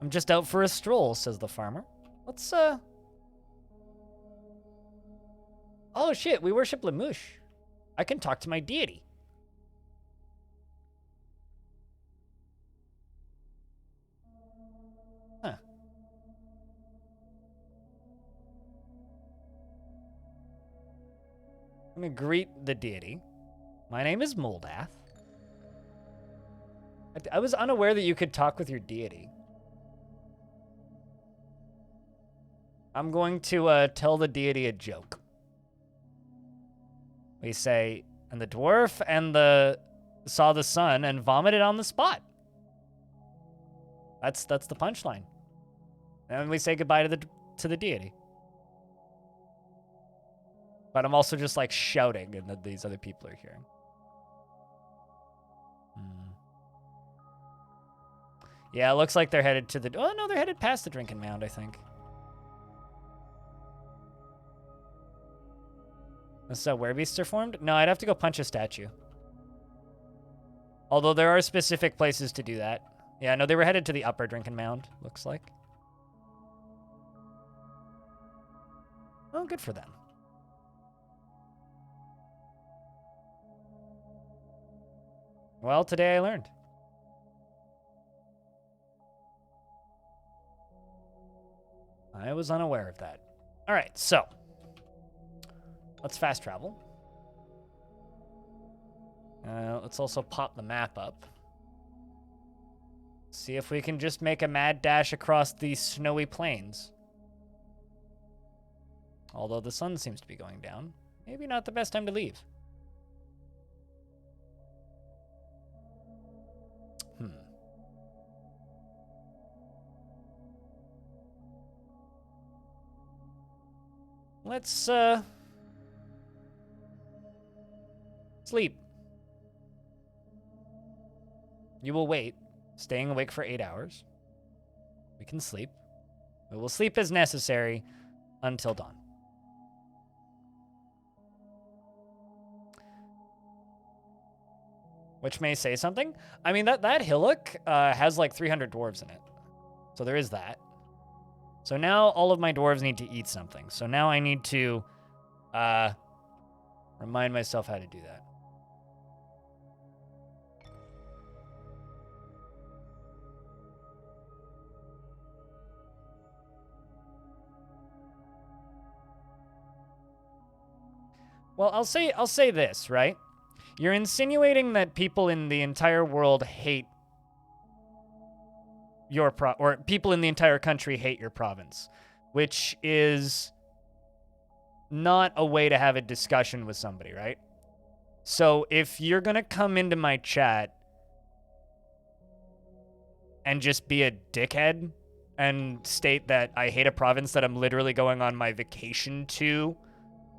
I'm just out for a stroll, says the farmer. Let's, Oh, shit, we worship Lemouche. I can talk to my deity. Huh. I'm gonna greet the deity. My name is Moldath. I was unaware that you could talk with your deity. I'm going to tell the deity a joke. We say, and the dwarf saw the sun and vomited on the spot. That's the punchline. And we say goodbye to the deity. But I'm also just like shouting, and these other people are hearing. Yeah, it looks like they're headed to the... Oh, no, they're headed past the drinking mound, I think. This is where beasts are formed? No, I'd have to go punch a statue. Although there are specific places to do that. Yeah, no, they were headed to the upper drinking mound, looks like. Oh, good for them. Well, today I learned. I was unaware of that. All right, so let's fast travel. Let's also pop the map up. See if we can just make a mad dash across these snowy plains. Although the sun seems to be going down. Maybe not the best time to leave. Let's, sleep. You will wait, staying awake for 8 hours. We can sleep. We will sleep as necessary until dawn. Which may say something. I mean, that hillock has like 300 dwarves in it. So there is that. So now all of my dwarves need to eat something. So now I need to remind myself how to do that. Well, I'll say this, right? You're insinuating that people in the entire world hate your or people in the entire country hate your province, which is not a way to have a discussion with somebody, right? So if you're gonna come into my chat and just be a dickhead and state that I hate a province that I'm literally going on my vacation to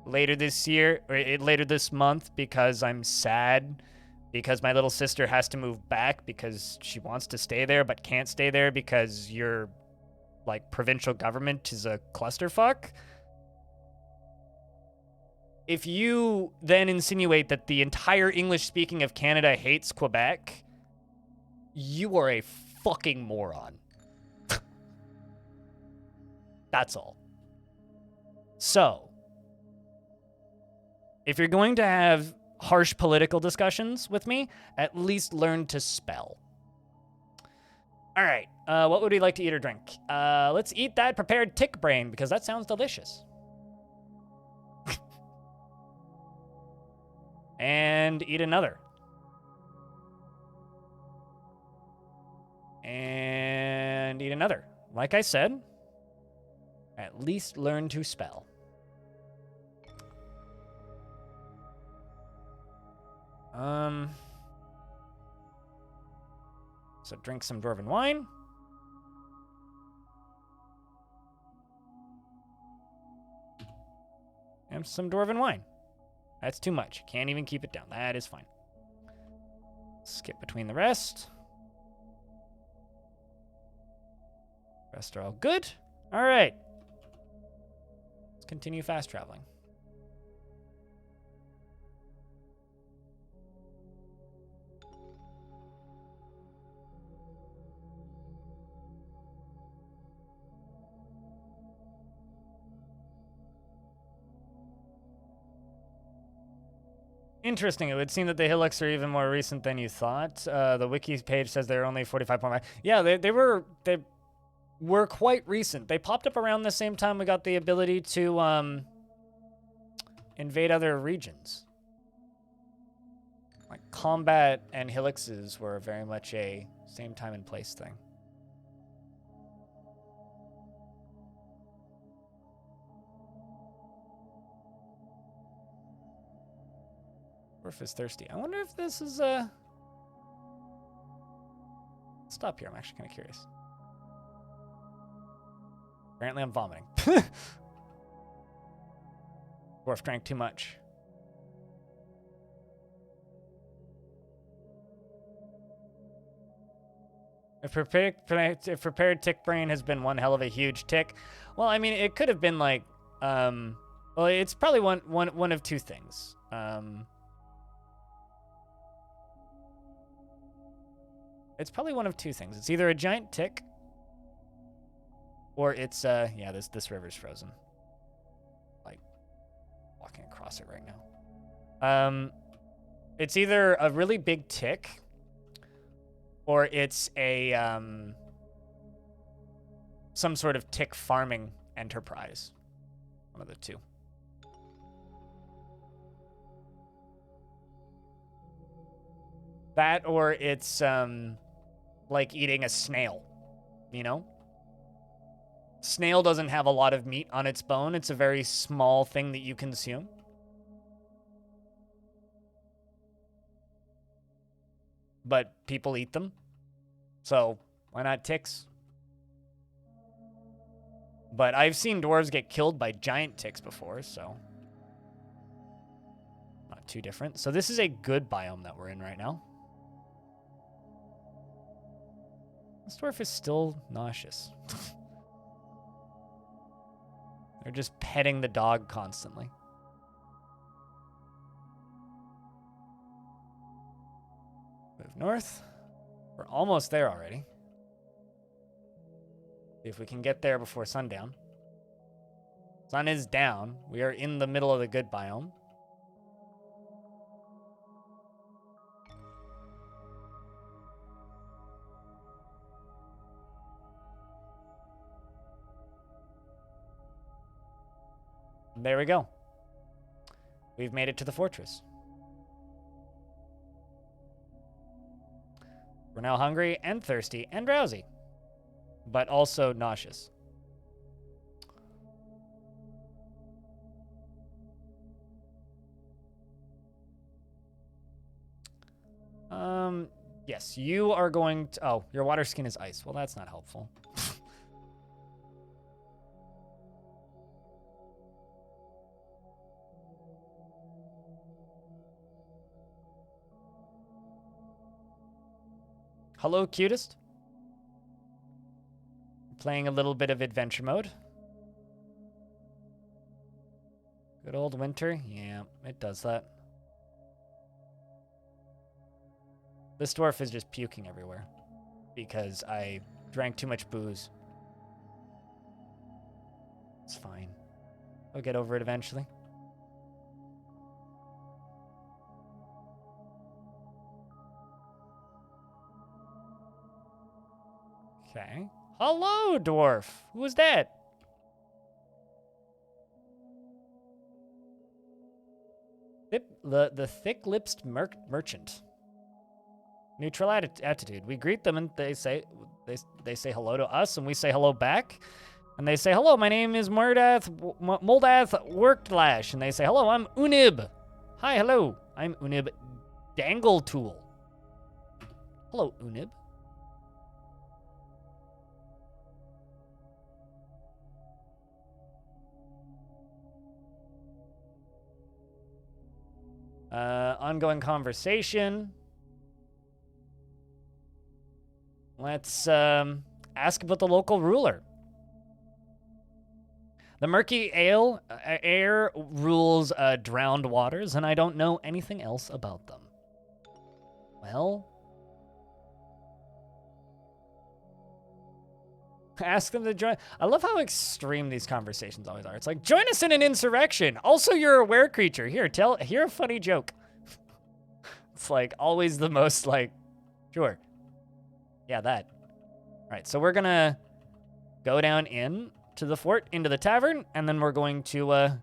later this year, or later this month, because I'm sad because my little sister has to move back because she wants to stay there but can't stay there because your, like, provincial government is a clusterfuck. If you then insinuate that the entire English-speaking of Canada hates Quebec, you are a fucking moron. That's all. So, if you're going to have harsh political discussions with me, at least learn to spell. All right, what would we like to eat or drink? Let's eat that prepared tick brain, because that sounds delicious. And eat another. And eat another. Like I said, at least learn to spell. So drink some dwarven wine. And some dwarven wine. That's too much. Can't even keep it down. That is fine. Skip between the rest. Rest are all good. All right. Let's continue fast traveling. Interesting. It would seem that the hillocks are even more recent than you thought. The wiki page says they're only 45.5. Yeah, they were quite recent. They popped up around the same time we got the ability to invade other regions. Like combat and hillocks were very much a same time and place thing. Dwarf is thirsty. I wonder if this is a... Stop here. I'm actually kind of curious. Apparently I'm vomiting. Dwarf drank too much. If prepared tick brain has been one hell of a huge tick. Well, I mean, it could have been like, well, it's probably one of two things. It's probably one of two things. It's either a giant tick, or it's yeah, this river's frozen. Like walking across it right now. It's either a really big tick, or it's a some sort of tick farming enterprise. One of the two. That, or it's like eating a snail, you know? Snail doesn't have a lot of meat on its bone. It's a very small thing that you consume. But people eat them. So why not ticks? But I've seen dwarves get killed by giant ticks before, so not too different. So this is a good biome that we're in right now. This dwarf is still nauseous. They're just petting the dog constantly. Move north. We're almost there already. See if we can get there before sundown. Sun is down. We are in the middle of the good biome. There we go. We've made it to the fortress. We're now hungry and thirsty and drowsy, but also nauseous. Yes, you are going to... Oh, your water skin is ice. Well, that's not helpful. Hello, cutest. Playing a little bit of adventure mode. Good old winter. Yeah, it does that. This dwarf is just puking everywhere because I drank too much booze. It's fine. I'll get over it eventually. Okay. Hello, dwarf. Who was that? The thick-lipped merchant. Neutral attitude. We greet them and they say hello to us and we say hello back. And they say, hello, my name is Moldath Worklash. And they say, hello, I'm Unib. Hi, hello, I'm Unib Dangletool. Hello, Unib. Ongoing conversation. Let's ask about the local ruler. The murky air rules drowned waters, and I don't know anything else about them. Well, ask them to join. I love how extreme these conversations always are. It's like, join us in an insurrection. Also, you're a were creature. Hear a funny joke. It's like always the most like, sure. Yeah, that. All right, so we're gonna go down in to the fort, into the tavern, and then we're going to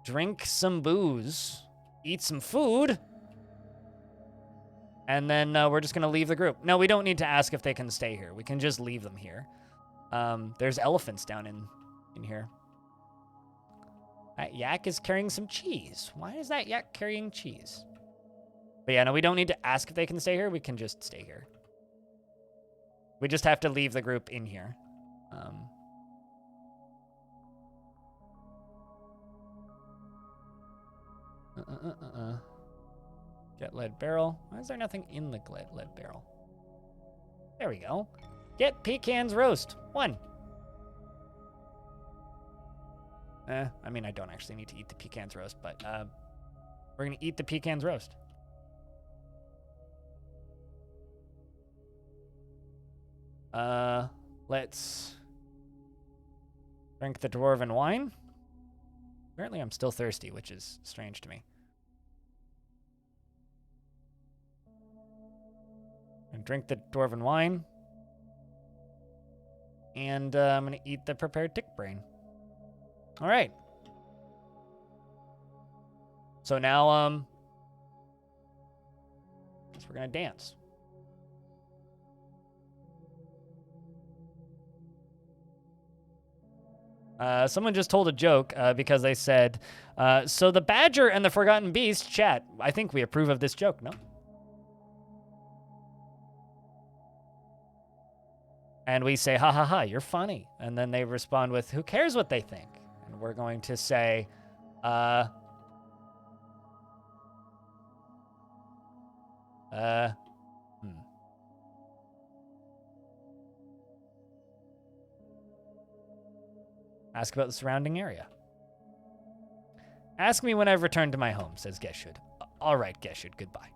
drink some booze, eat some food, and then we're just gonna leave the group. No, we don't need to ask if they can stay here. We can just leave them here. There's elephants down in here. That yak is carrying some cheese. Why is that yak carrying cheese? But yeah, no, we don't need to ask if they can stay here. We can just stay here. We just have to leave the group in here. Get lead barrel. Why is there nothing in the lead barrel? There we go. Get pecans roast. 1. I mean, I don't actually need to eat the pecans roast, but we're gonna eat the pecans roast. Let's drink the dwarven wine. Apparently I'm still thirsty, which is strange to me. And drink the dwarven wine. And I'm gonna eat the prepared tick brain. All right. So now, guess we're gonna dance. Someone just told a joke because they said, so the badger and the forgotten beast chat. I think we approve of this joke, no? And we say, ha ha ha, you're funny. And then they respond with, who cares what they think? And we're going to say, Ask about the surrounding area. Ask me when I've returned to my home, says Geshud. All right, Geshud, goodbye.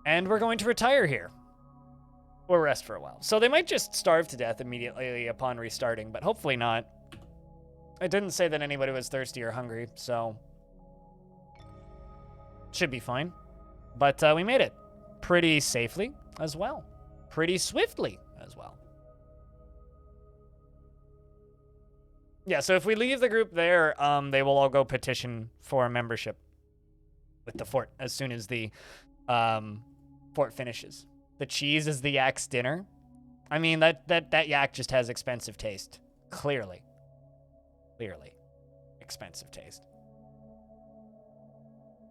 And we're going to retire here. Or rest for a while. So they might just starve to death immediately upon restarting, but hopefully not. It didn't say that anybody was thirsty or hungry, so should be fine. But we made it pretty safely as well. Pretty swiftly as well. Yeah, so if we leave the group there, they will all go petition for membership with the fort as soon as the fort finishes. The cheese is the yak's dinner. I mean, that yak just has expensive taste. Clearly. Clearly. Expensive taste.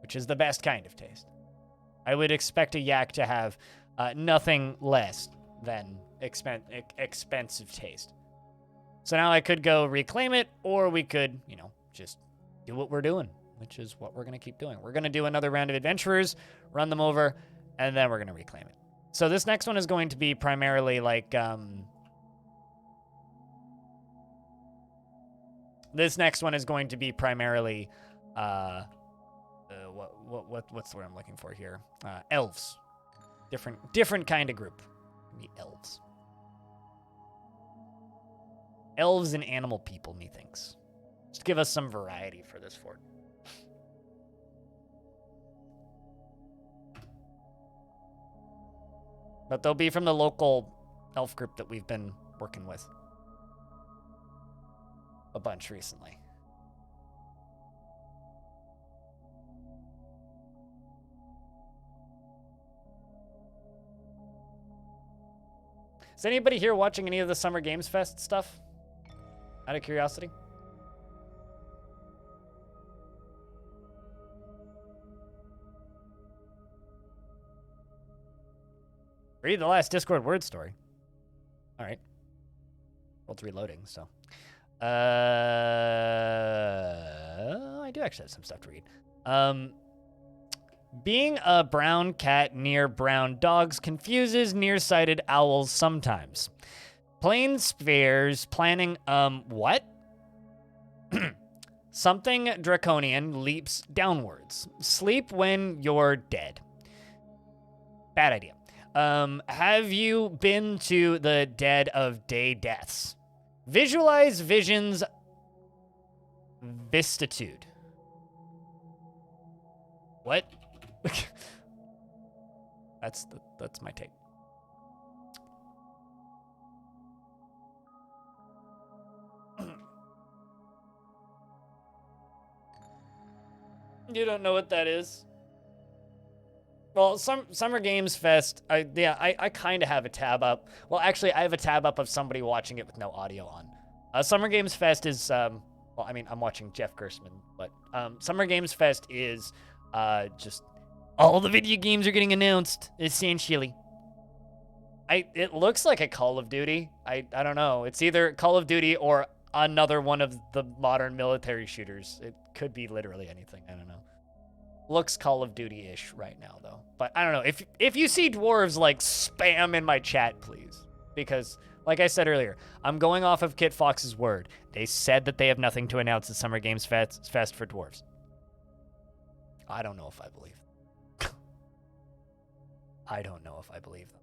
Which is the best kind of taste. I would expect a yak to have nothing less than expensive taste. So now I could go reclaim it, or we could, you know, just do what we're doing, which is what we're going to keep doing. We're going to do another round of adventurers, run them over, and then we're going to reclaim it. So this next one is going to be primarily like, this next one is going to be primarily, what's the word I'm looking for here? Elves. Different kind of group. The elves. Elves and animal people, methinks. Just give us some variety for this fort. But they'll be from the local elf group that we've been working with a bunch recently. Is anybody here watching any of the Summer Games Fest stuff? Out of curiosity? Read the last Discord word story. All right. Well, it's reloading, so. I do actually have some stuff to read. Being a brown cat near brown dogs confuses nearsighted owls sometimes. Plain spheres planning, what? Something draconian leaps downwards. Sleep when you're dead. Bad idea. Have you been to the dead of day deaths? Visualize visions vistitude. What? That's my take. You don't know what that is? Well, Summer Games Fest, I kind of have a tab up. Well, actually, I have a tab up of somebody watching it with no audio on. Summer Games Fest is, well, I mean, I'm watching Jeff Gerstmann, but Summer Games Fest is just all the video games are getting announced, essentially. It looks like a Call of Duty. I don't know. It's either Call of Duty or another one of the modern military shooters. It could be literally anything. I don't know. Looks Call of Duty-ish right now, though. But I don't know. If you see dwarves, like, spam in my chat, please. Because, like I said earlier, I'm going off of Kit Fox's word. They said that they have nothing to announce at Summer Games Fest for dwarves. I don't know if I believe them. I don't know if I believe them.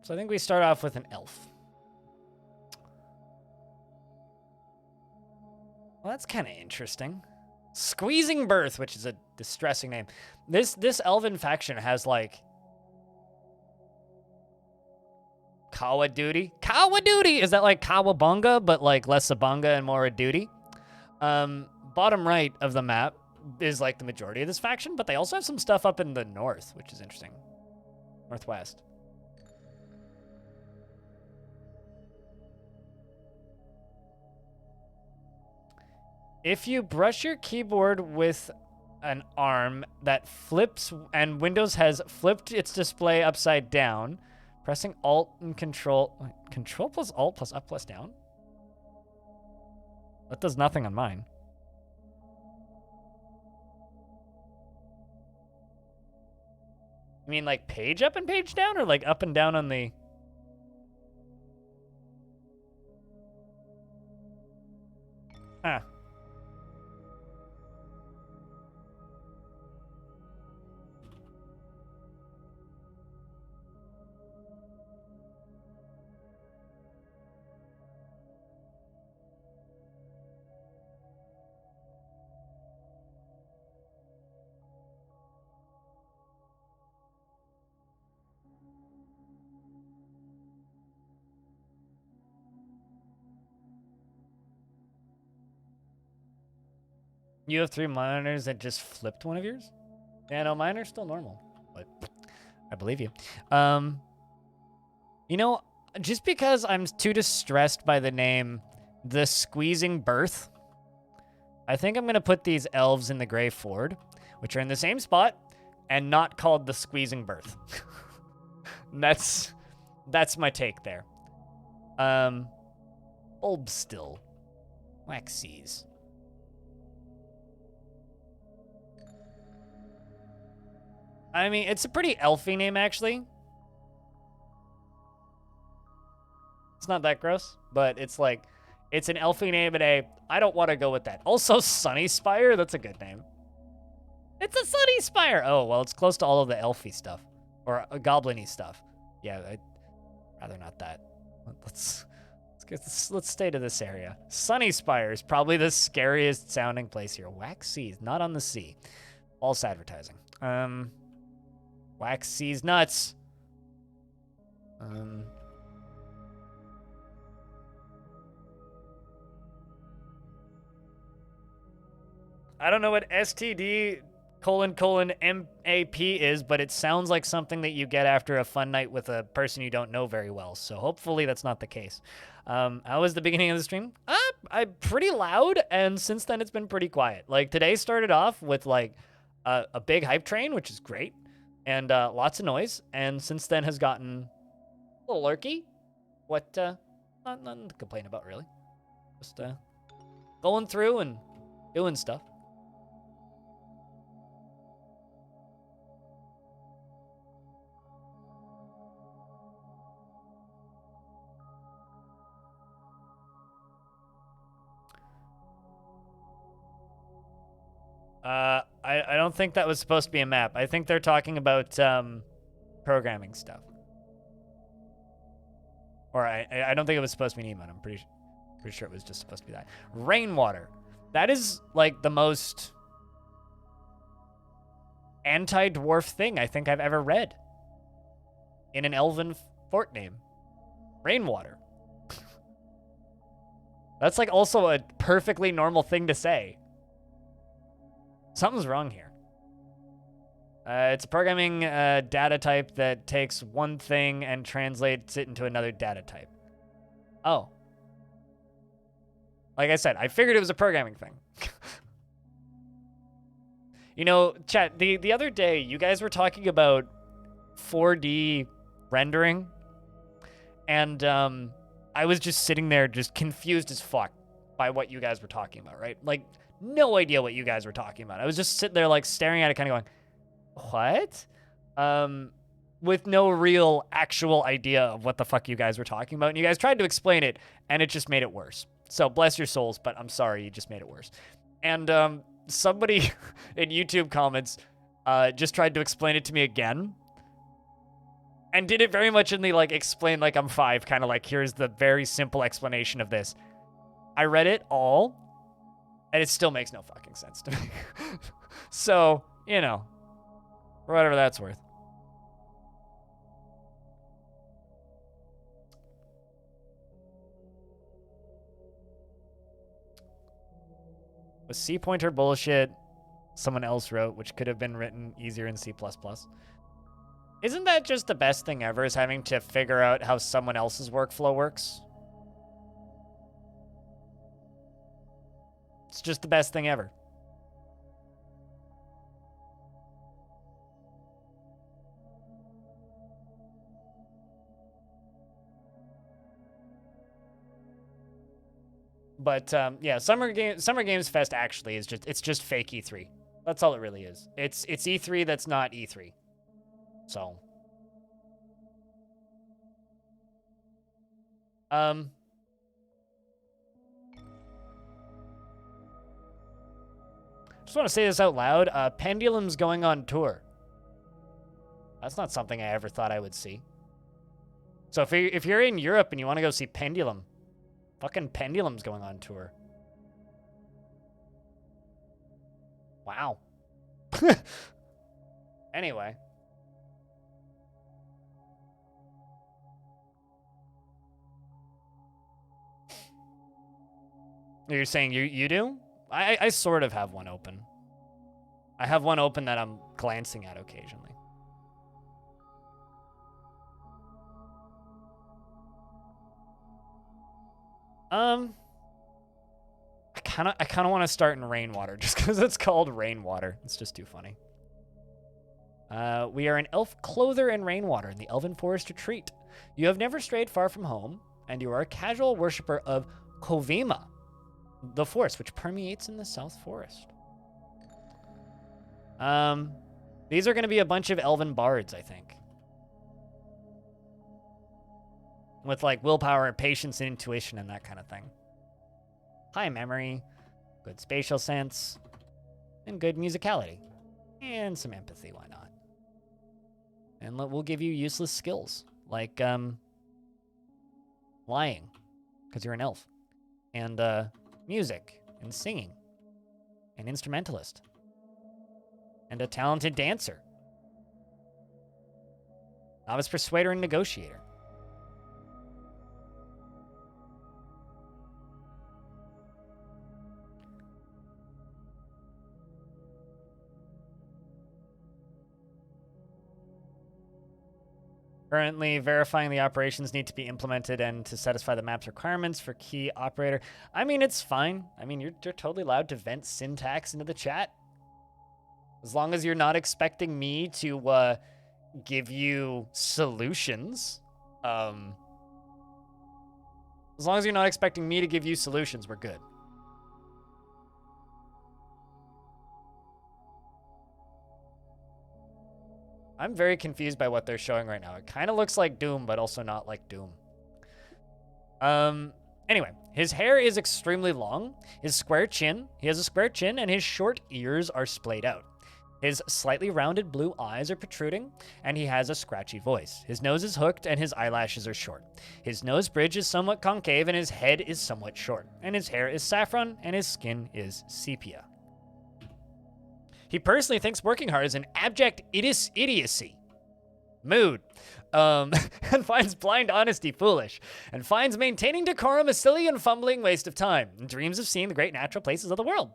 So I think we start off with an elf. Well, that's kind of interesting. Squeezing Birth, which is a distressing name. This elven faction has, like, Kawa Duty. Kawa Duty! Is that like Kawabunga, but like less a bunga and more a duty? Bottom right of the map is like the majority of this faction, but they also have some stuff up in the north, which is interesting. Northwest. If you brush your keyboard with an arm that flips and Windows has flipped its display upside down, pressing Alt and Control plus Alt plus up plus down? That does nothing on mine. You mean like page up and page down, or like up and down on the... Huh. You have 3 monitors that just flipped one of yours? Yeah, no, mine are still normal, but I believe you. You know, just because I'm too distressed by the name The Squeezing Birth, I think I'm going to put these elves in the Grey Ford, which are in the same spot, and not called The Squeezing Birth. That's my take there. Bulb still. Waxies. I mean, it's a pretty elfy name, actually. It's not that gross, but it's like, it's an elfy name and I don't want to go with that. Also, Sunny Spire, that's a good name. It's a Sunny Spire. Oh, well, it's close to all of the elfy stuff, or goblin-y stuff. Yeah, I'd rather not that. Let's stay to this area. Sunny Spire is probably the scariest sounding place here. Wax Seas, not on the sea. False advertising. Wax sees nuts. I don't know what STD ::MAP is, but it sounds like something that you get after a fun night with a person you don't know very well. So hopefully that's not the case. How was the beginning of the stream? I'm pretty loud, and since then it's been pretty quiet. Like today started off with like a big hype train, which is great, and lots of noise, and since then has gotten a little lurky. What? Nothing to complain about really. Just going through and doing stuff. I don't think that was supposed to be a map. I think they're talking about programming stuff. Or I don't think it was supposed to be an emote. I'm pretty sure it was just supposed to be that. Rainwater. That is like the most anti-dwarf thing I think I've ever read in an elven fort name. Rainwater. That's like also a perfectly normal thing to say. Something's wrong here. It's a programming data type that takes one thing and translates it into another data type. Oh. Like I said, I figured it was a programming thing. You know, chat, the other day, you guys were talking about 4D rendering. And I was just sitting there just confused as fuck by what you guys were talking about, right? Like, no idea what you guys were talking about. I was just sitting there, like, staring at it, kind of going, what? With no real actual idea of what the fuck you guys were talking about. And you guys tried to explain it, and it just made it worse. So bless your souls, but I'm sorry, you just made it worse. And somebody in YouTube comments just tried to explain it to me again. And did it very much in the, like, explain like I'm 5, kind of like, here's the very simple explanation of this. I read it all, and it still makes no fucking sense to me. So, you know, for whatever that's worth. Was C pointer bullshit someone else wrote, which could have been written easier in C++? Isn't that just the best thing ever, is having to figure out how someone else's workflow works? It's just the best thing ever. But yeah, Summer Games Fest actually is just fake E3. That's all it really is. It's E3 that's not E3. So just want to say this out loud. Pendulum's going on tour. That's not something I ever thought I would see. So if you're in Europe and you want to go see Pendulum, fucking Pendulum's going on tour. Wow. Anyway. You're saying you do? I sort of have one open. I have one open that I'm glancing at occasionally. I kind of want to start in Rainwater just because it's called Rainwater. It's just too funny. We are an elf clother in Rainwater in the Elven Forest Retreat. You have never strayed far from home, and you are a casual worshiper of Kovima, the forest which permeates in the South Forest. These are going to be a bunch of elven bards, I think. With like willpower, patience, and intuition and that kind of thing. High memory, good spatial sense, and good musicality. And some empathy, why not? And we'll give you useless skills, like lying, because you're an elf. And music, and singing, and instrumentalist. And a talented dancer. Novice Persuader and Negotiator. Currently, verifying the operations need to be implemented and to satisfy the map's requirements for key operator. I mean, it's fine. I mean, you're totally allowed to vent syntax into the chat. As long as you're not expecting me to give you solutions. As long as you're not expecting me to give you solutions, we're good. I'm very confused by what they're showing right now. It kind of looks like Doom, but also not like Doom. Anyway, his hair is extremely long. He has a square chin, and his short ears are splayed out. His slightly rounded blue eyes are protruding, and he has a scratchy voice. His nose is hooked, and his eyelashes are short. His nose bridge is somewhat concave, and his head is somewhat short. And his hair is saffron, and his skin is sepia. He personally thinks working hard is an abject idiocy. Mood. And finds blind honesty foolish. And finds maintaining decorum a silly and fumbling waste of time. And dreams of seeing the great natural places of the world.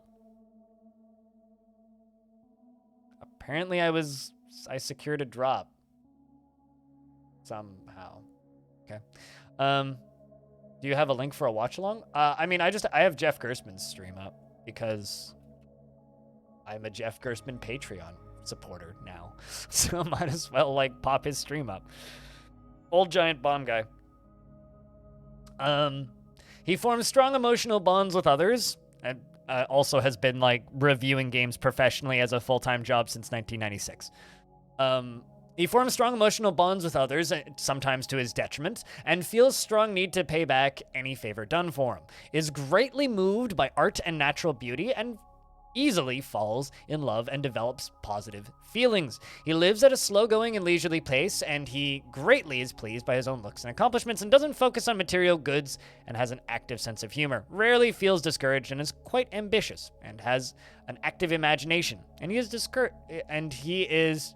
Apparently I secured a drop. Somehow. Okay. Do you have a link for a watch along? I mean, I have Jeff Gerstmann's stream up because I'm a Jeff Gerstmann Patreon supporter now. So I might as well like pop his stream up. Old giant bomb guy. He forms strong emotional bonds with others and also has been like reviewing games professionally as a full-time job since 1996. He forms strong emotional bonds with others, sometimes to his detriment, and feels strong need to pay back any favor done for him. Is greatly moved by art and natural beauty, and easily falls in love and develops positive feelings. He lives at a slow-going and leisurely pace, and he greatly is pleased by his own looks and accomplishments and doesn't focus on material goods and has an active sense of humor. Rarely feels discouraged and is quite ambitious and has an active imagination. And he is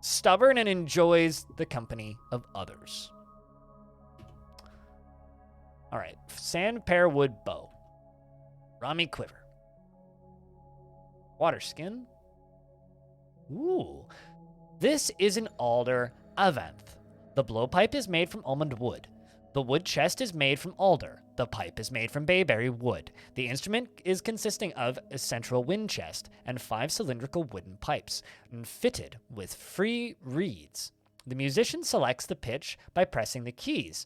stubborn and enjoys the company of others. All right, sand pear wood bow. Rami quiver. Water skin. Ooh. This is an alder avanth. The blowpipe is made from almond wood. The wood chest is made from alder. The pipe is made from bayberry wood. The instrument is consisting of a central wind chest and 5 cylindrical wooden pipes, and fitted with free reeds. The musician selects the pitch by pressing the keys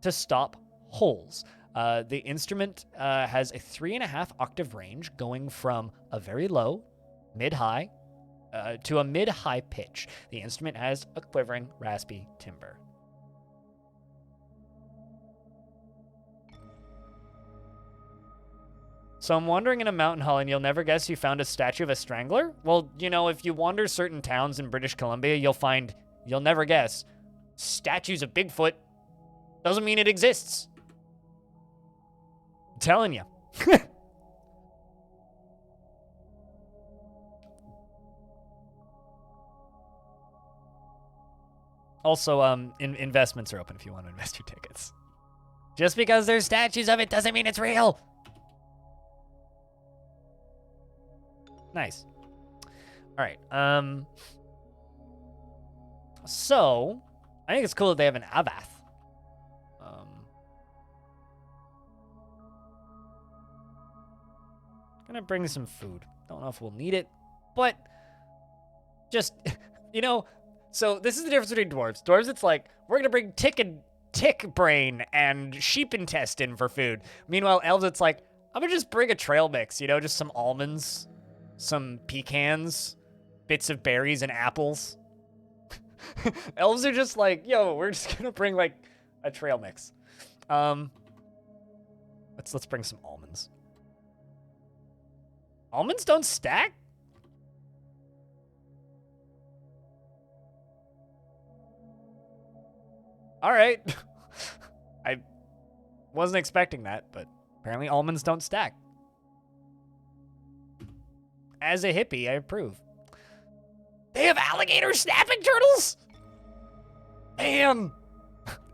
to stop holes. The instrument has a 3.5 octave range, going from a very low, mid-high, to a mid-high pitch. The instrument has a quivering, raspy timbre. So I'm wandering in a mountain hall, and you'll never guess you found a statue of a strangler? Well, you know, if you wander certain towns in British Columbia, you'll never guess, statues of Bigfoot. Doesn't mean it exists. I'm telling you. Also, investments are open if you want to invest your tickets. Just because there's statues of it doesn't mean it's real. Nice. All right. So I think it's cool that they have an Avath. Gonna bring some food. Don't know if we'll need it, but just, you know, so this is the difference between dwarves. Dwarves, it's like, we're gonna bring tick brain and sheep intestine for food. Meanwhile, elves, it's like, I'm gonna just bring a trail mix, you know, just some almonds, some pecans, bits of berries and apples. Elves are just like, yo, we're just gonna bring like a trail mix. Let's bring some almonds. Almonds don't stack? All right. I wasn't expecting that, but apparently almonds don't stack. As a hippie, I approve. They have alligator snapping turtles? Man!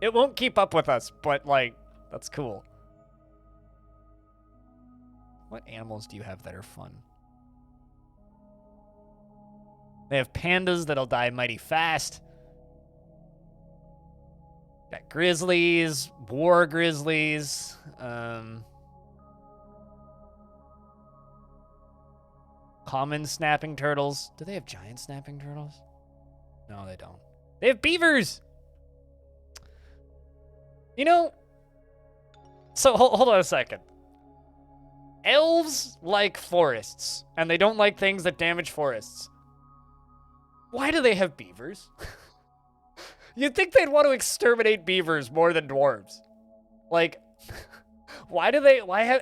It won't keep up with us, but, like, that's cool. What animals do you have that are fun? They have pandas that'll die mighty fast. Got grizzlies, war grizzlies. Common snapping turtles. Do they have giant snapping turtles? No, they don't. They have beavers! You know, so hold on a second. Elves like forests, and they don't like things that damage forests. Why do they have beavers? You'd think they'd want to exterminate beavers more than dwarves. Like, why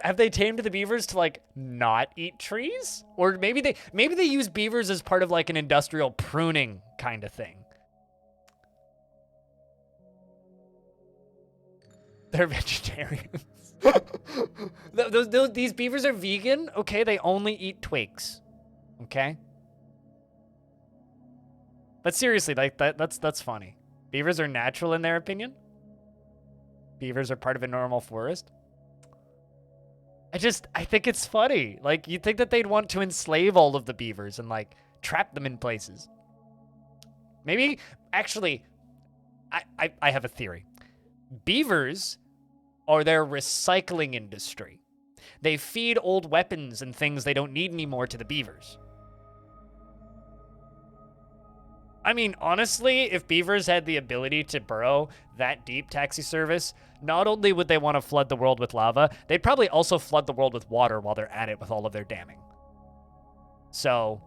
have they tamed the beavers to, like, not eat trees? Or maybe they use beavers as part of, like, an industrial pruning kind of thing. They're vegetarians. These beavers are vegan. Okay, they only eat twigs. Okay? But seriously, like that's funny. Beavers are natural in their opinion. Beavers are part of a normal forest. I think it's funny. Like, you'd think that they'd want to enslave all of the beavers and, like, trap them in places. Maybe, actually, I have a theory. Beavers are their recycling industry. They feed old weapons and things they don't need anymore to the beavers. I mean, honestly, if beavers had the ability to burrow that deep, taxi service, not only would they want to flood the world with lava, they'd probably also flood the world with water while they're at it with all of their damming. So,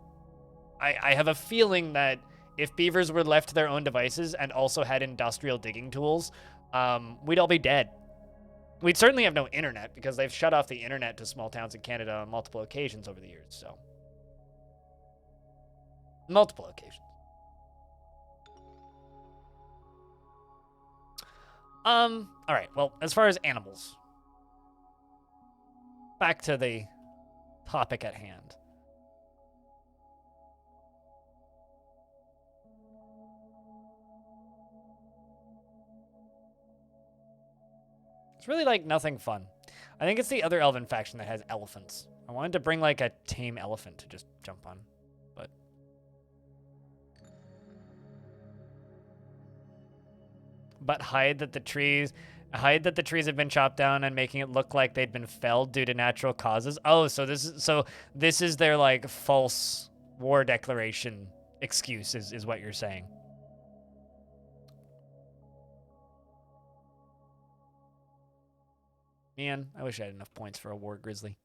I have a feeling that if beavers were left to their own devices and also had industrial digging tools, we'd all be dead. We'd certainly have no internet because they've shut off the internet to small towns in Canada on multiple occasions over the years, so. Multiple occasions. All right, well, as far as animals, back to the topic at hand. It's really, like, nothing fun. I think it's the other elven faction that has elephants. I wanted to bring, like, a tame elephant to just jump on, but... But hide that the trees have been chopped down and making it look like they'd been felled due to natural causes. Oh, so this is their, like, false war declaration excuse is what you're saying. Man, I wish I had enough points for a war grizzly.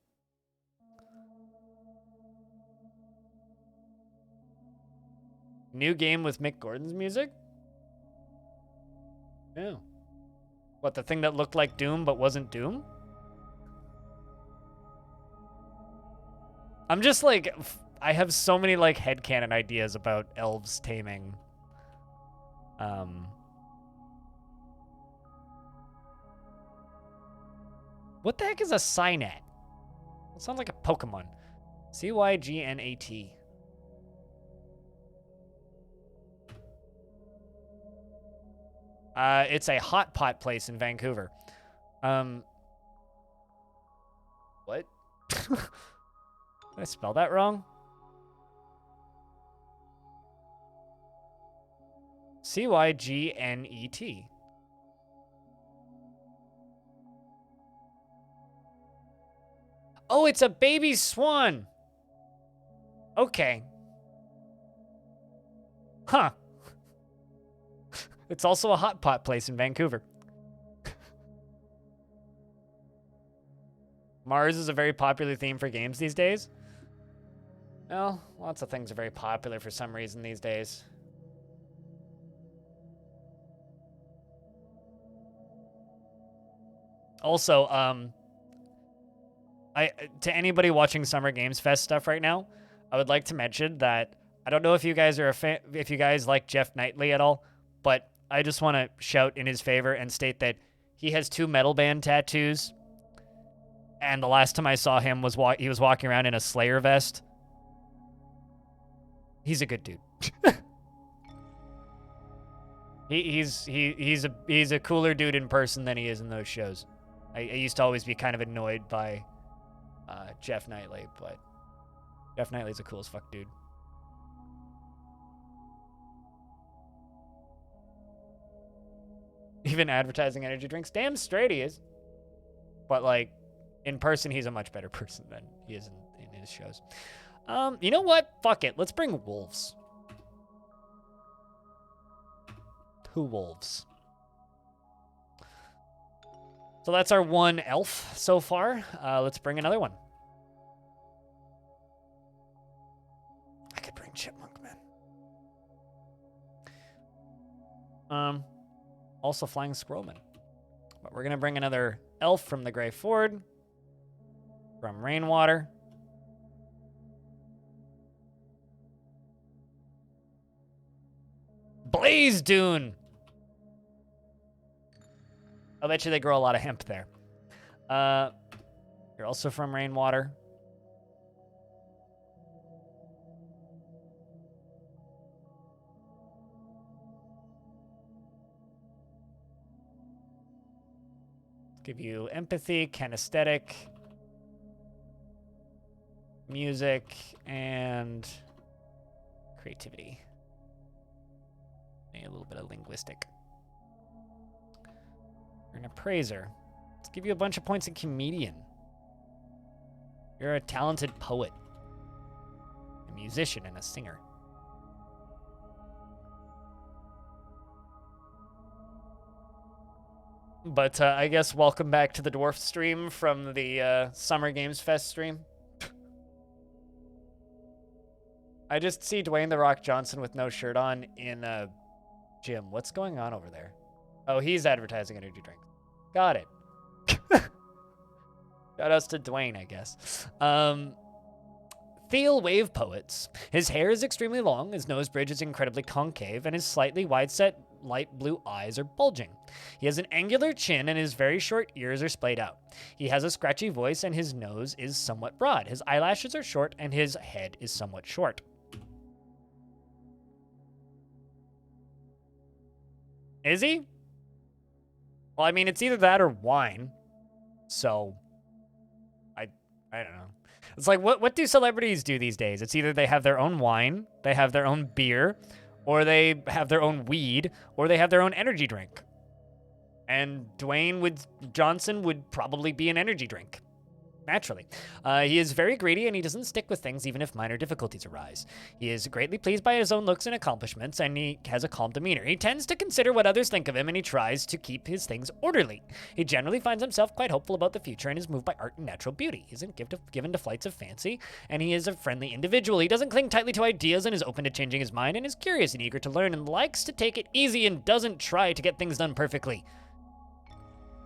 New game with Mick Gordon's music? Yeah. What, the thing that looked like Doom but wasn't Doom? I'm just like, I have so many, like, headcanon ideas about elves taming. What the heck is a Cygnat? It sounds like a Pokemon. Cygnat. It's a hot pot place in Vancouver. What? Did I spell that wrong? Cygnet. Oh, it's a baby swan. Okay. Huh. It's also a hot pot place in Vancouver. Mars is a very popular theme for games these days. Well, lots of things are very popular for some reason these days. Also, to anybody watching Summer Games Fest stuff right now, I would like to mention that I don't know if you guys are if you guys like Jeff Knightley at all, but I just want to shout in his favor and state that he has 2 metal band tattoos. And the last time I saw him was he was walking around in a Slayer vest. He's a good dude. He's a cooler dude in person than he is in those shows. I used to always be kind of annoyed by Jeff Knightley, but Jeff Knightley's a cool as fuck dude. Even advertising energy drinks, damn straight he is. But like, in person, he's a much better person than he is in his shows. You know what? Fuck it. Let's bring wolves. 2 wolves. So that's our 1 elf so far. Let's bring another one. I could bring chipmunk, man. Also flying squirrelman. But we're gonna bring another elf from the Grey Ford. From Rainwater. Blaze Dune! I'll bet you they grow a lot of hemp there. You're also from Rainwater. Give you empathy, kinesthetic, music, and creativity. Maybe a little bit of linguistic. You're an appraiser. Let's give you a bunch of points in comedian. You're a talented poet, a musician, and a singer. But I guess welcome back to the Dwarf stream from the Summer Games Fest stream. I just see Dwayne "The Rock" Johnson with no shirt on in a gym. What's going on over there? Oh, he's advertising energy drinks. Got it. Shout-outs to Dwayne, I guess. Thiel Wave Poets. His hair is extremely long, his nose bridge is incredibly concave, and his slightly wide-set light blue eyes are bulging. He has an angular chin, and his very short ears are splayed out. He has a scratchy voice, and his nose is somewhat broad. His eyelashes are short, and his head is somewhat short. Is he? Well, I mean, it's either that or wine. So, I don't know. It's like, what do celebrities do these days? It's either they have their own wine, they have their own beer, or they have their own weed, or they have their own energy drink. And Dwayne Johnson would probably be an energy drink. Naturally. He is very greedy, and he doesn't stick with things even if minor difficulties arise. He is greatly pleased by his own looks and accomplishments, and he has a calm demeanor. He tends to consider what others think of him, and he tries to keep his things orderly. He generally finds himself quite hopeful about the future and is moved by art and natural beauty. He isn't given to flights of fancy, and he is a friendly individual. He doesn't cling tightly to ideas and is open to changing his mind and is curious and eager to learn and likes to take it easy and doesn't try to get things done perfectly.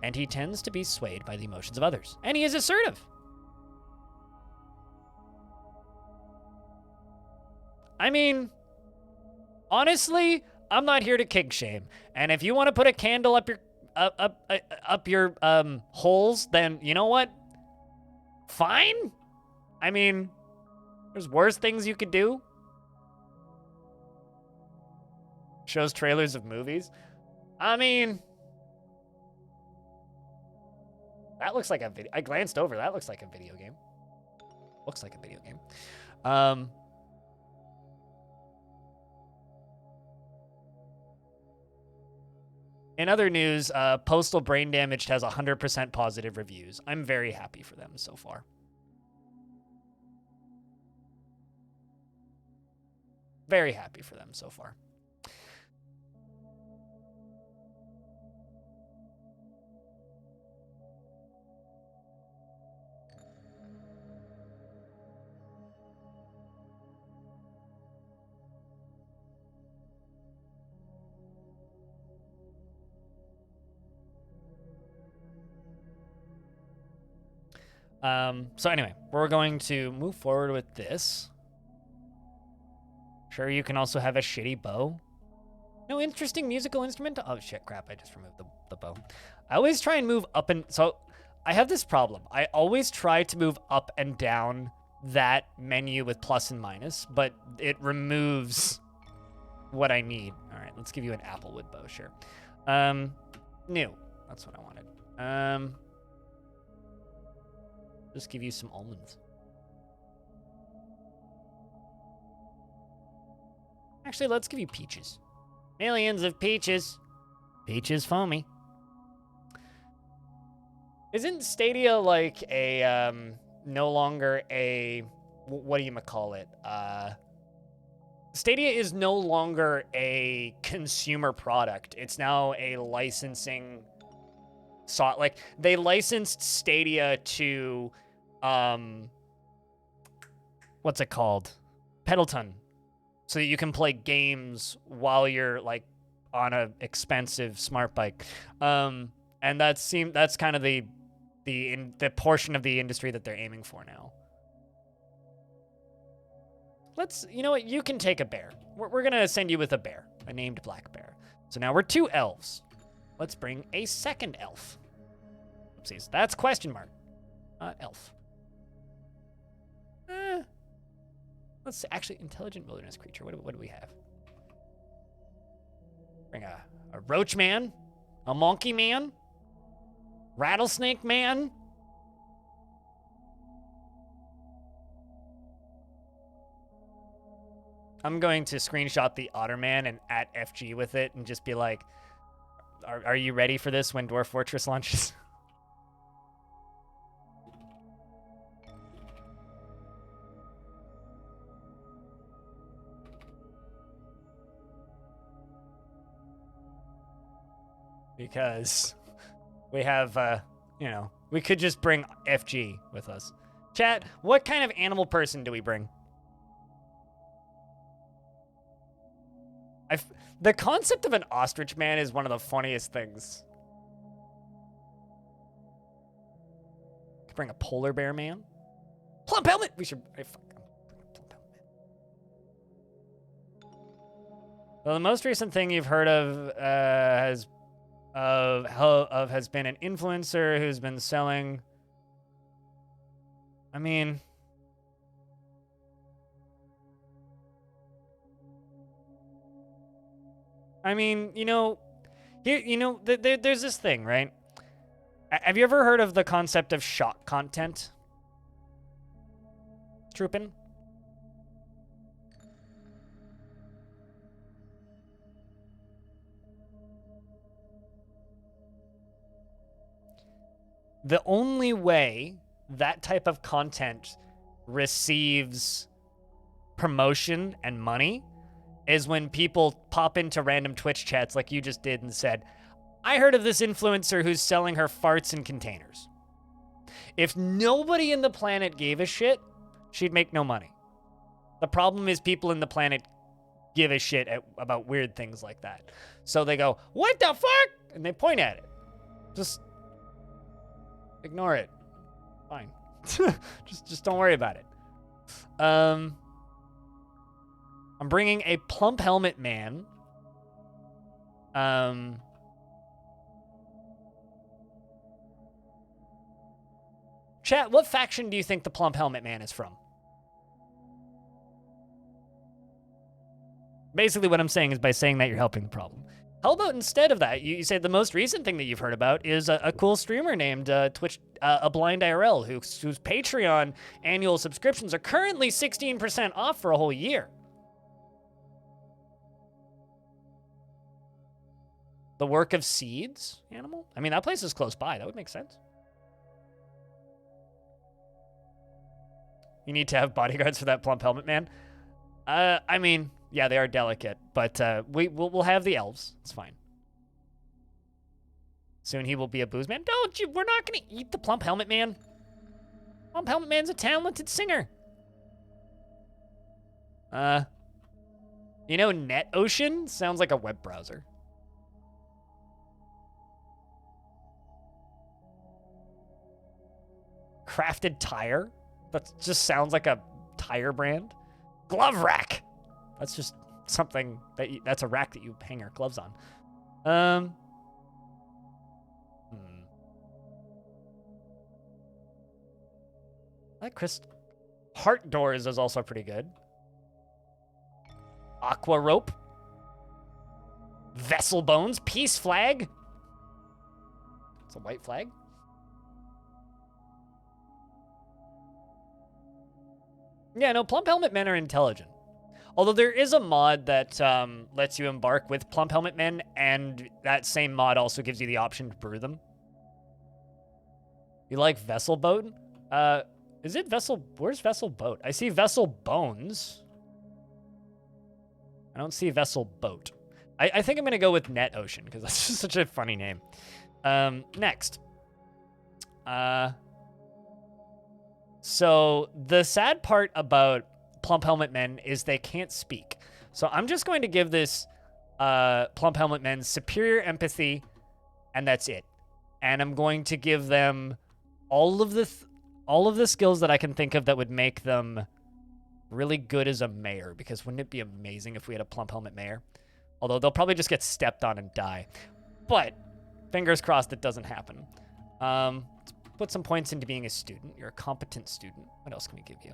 And he tends to be swayed by the emotions of others. And he is assertive. I mean, honestly, I'm not here to kink shame. And if you want to put a candle up your holes, then you know what? Fine. I mean, there's worse things you could do. Shows trailers of movies. I mean, that looks like a video. I glanced over. That looks like a video game. Looks like a video game. In other news, Postal Brain Damaged has 100% positive reviews. I'm very happy for them so far. Very happy for them so far. So anyway, we're going to move forward with this. Sure, you can also have a shitty bow. No interesting musical instrument? Oh shit, crap, I just removed the bow. I always try and move up and... So, I have this problem. I always try to move up and down that menu with plus and minus, but it removes what I need. All right, let's give you an applewood bow, sure. New. That's what I wanted. Just give you some almonds. Actually, let's give you peaches. Millions of peaches. Peaches foamy. Isn't Stadia like a, no longer a, what do you call it? Stadia is no longer a consumer product. It's now a licensing, like, they licensed Stadia to, what's it called? Peloton. So that you can play games while you're, like, on a expensive smart bike. And that's kind of the portion of the industry that they're aiming for now. You know what? You can take a bear. We're gonna send you with a bear, a named black bear. So now we're 2 elves. Let's bring a second elf. Oopsies, that's question mark. Elf. Let's see, actually, intelligent wilderness creature. What do we have? Bring a roach man, a monkey man, rattlesnake man. I'm going to screenshot the otter man and at FG with it and just be like, are you ready for this when Dwarf Fortress launches? Because we have, you know, we could just bring FG with us. Chat, what kind of animal person do we bring? The concept of an ostrich man is one of the funniest things. Could bring a polar bear man. Plump helmet! We should... Plump helmet. Well, the most recent thing you've heard of has been an influencer who's been selling... I mean... you know, there's this thing, right? Have you ever heard of the concept of shock content? Troopin'? The only way that type of content receives promotion and money is when people pop into random Twitch chats like you just did and said, I heard of this influencer who's selling her farts in containers. If nobody in the planet gave a shit, she'd make no money. The problem is people in the planet give a shit about weird things like that. So they go, what the fuck? And they point at it. Just ignore it. Fine. just don't worry about it. I'm bringing a plump helmet man. Chat, what faction do you think the plump helmet man is from? Basically what I'm saying is by saying that you're helping the problem. How about instead of that, you say the most recent thing that you've heard about is a cool streamer named Twitch, a blind IRL, whose Patreon annual subscriptions are currently 16% off for a whole year. The Work of Seeds animal? I mean, that place is close by. That would make sense. You need to have bodyguards for that plump helmet man. I mean, yeah, they are delicate, but we'll have the elves. It's fine. Soon he will be a booze man. Don't you? We're not gonna eat the plump helmet man. Plump helmet man's a talented singer. You know, NetOcean sounds like a web browser. Crafted tire? That just sounds like a tire brand. Glove rack! That's just something that's a rack that you hang your gloves on. I like Heart doors is also pretty good. Aqua rope. Vessel bones, peace flag. It's a white flag. Yeah, no, plump helmet men are intelligent. Although there is a mod that lets you embark with plump helmet men, and that same mod also gives you the option to brew them. You like vessel boat? Is it vessel? Where's vessel boat? I see vessel bones. I don't see vessel boat. I think I'm gonna go with net ocean because that's just such a funny name. Next. So the sad part about plump helmet men is they can't speak. So I'm just going to give this plump helmet men superior empathy, and that's it. And I'm going to give them all of the skills that I can think of that would make them really good as a mayor, because wouldn't it be amazing if we had a plump helmet mayor? Although they'll probably just get stepped on and die. But fingers crossed it doesn't happen. Let's put some points into being a student. You're a competent student. What else can we give you?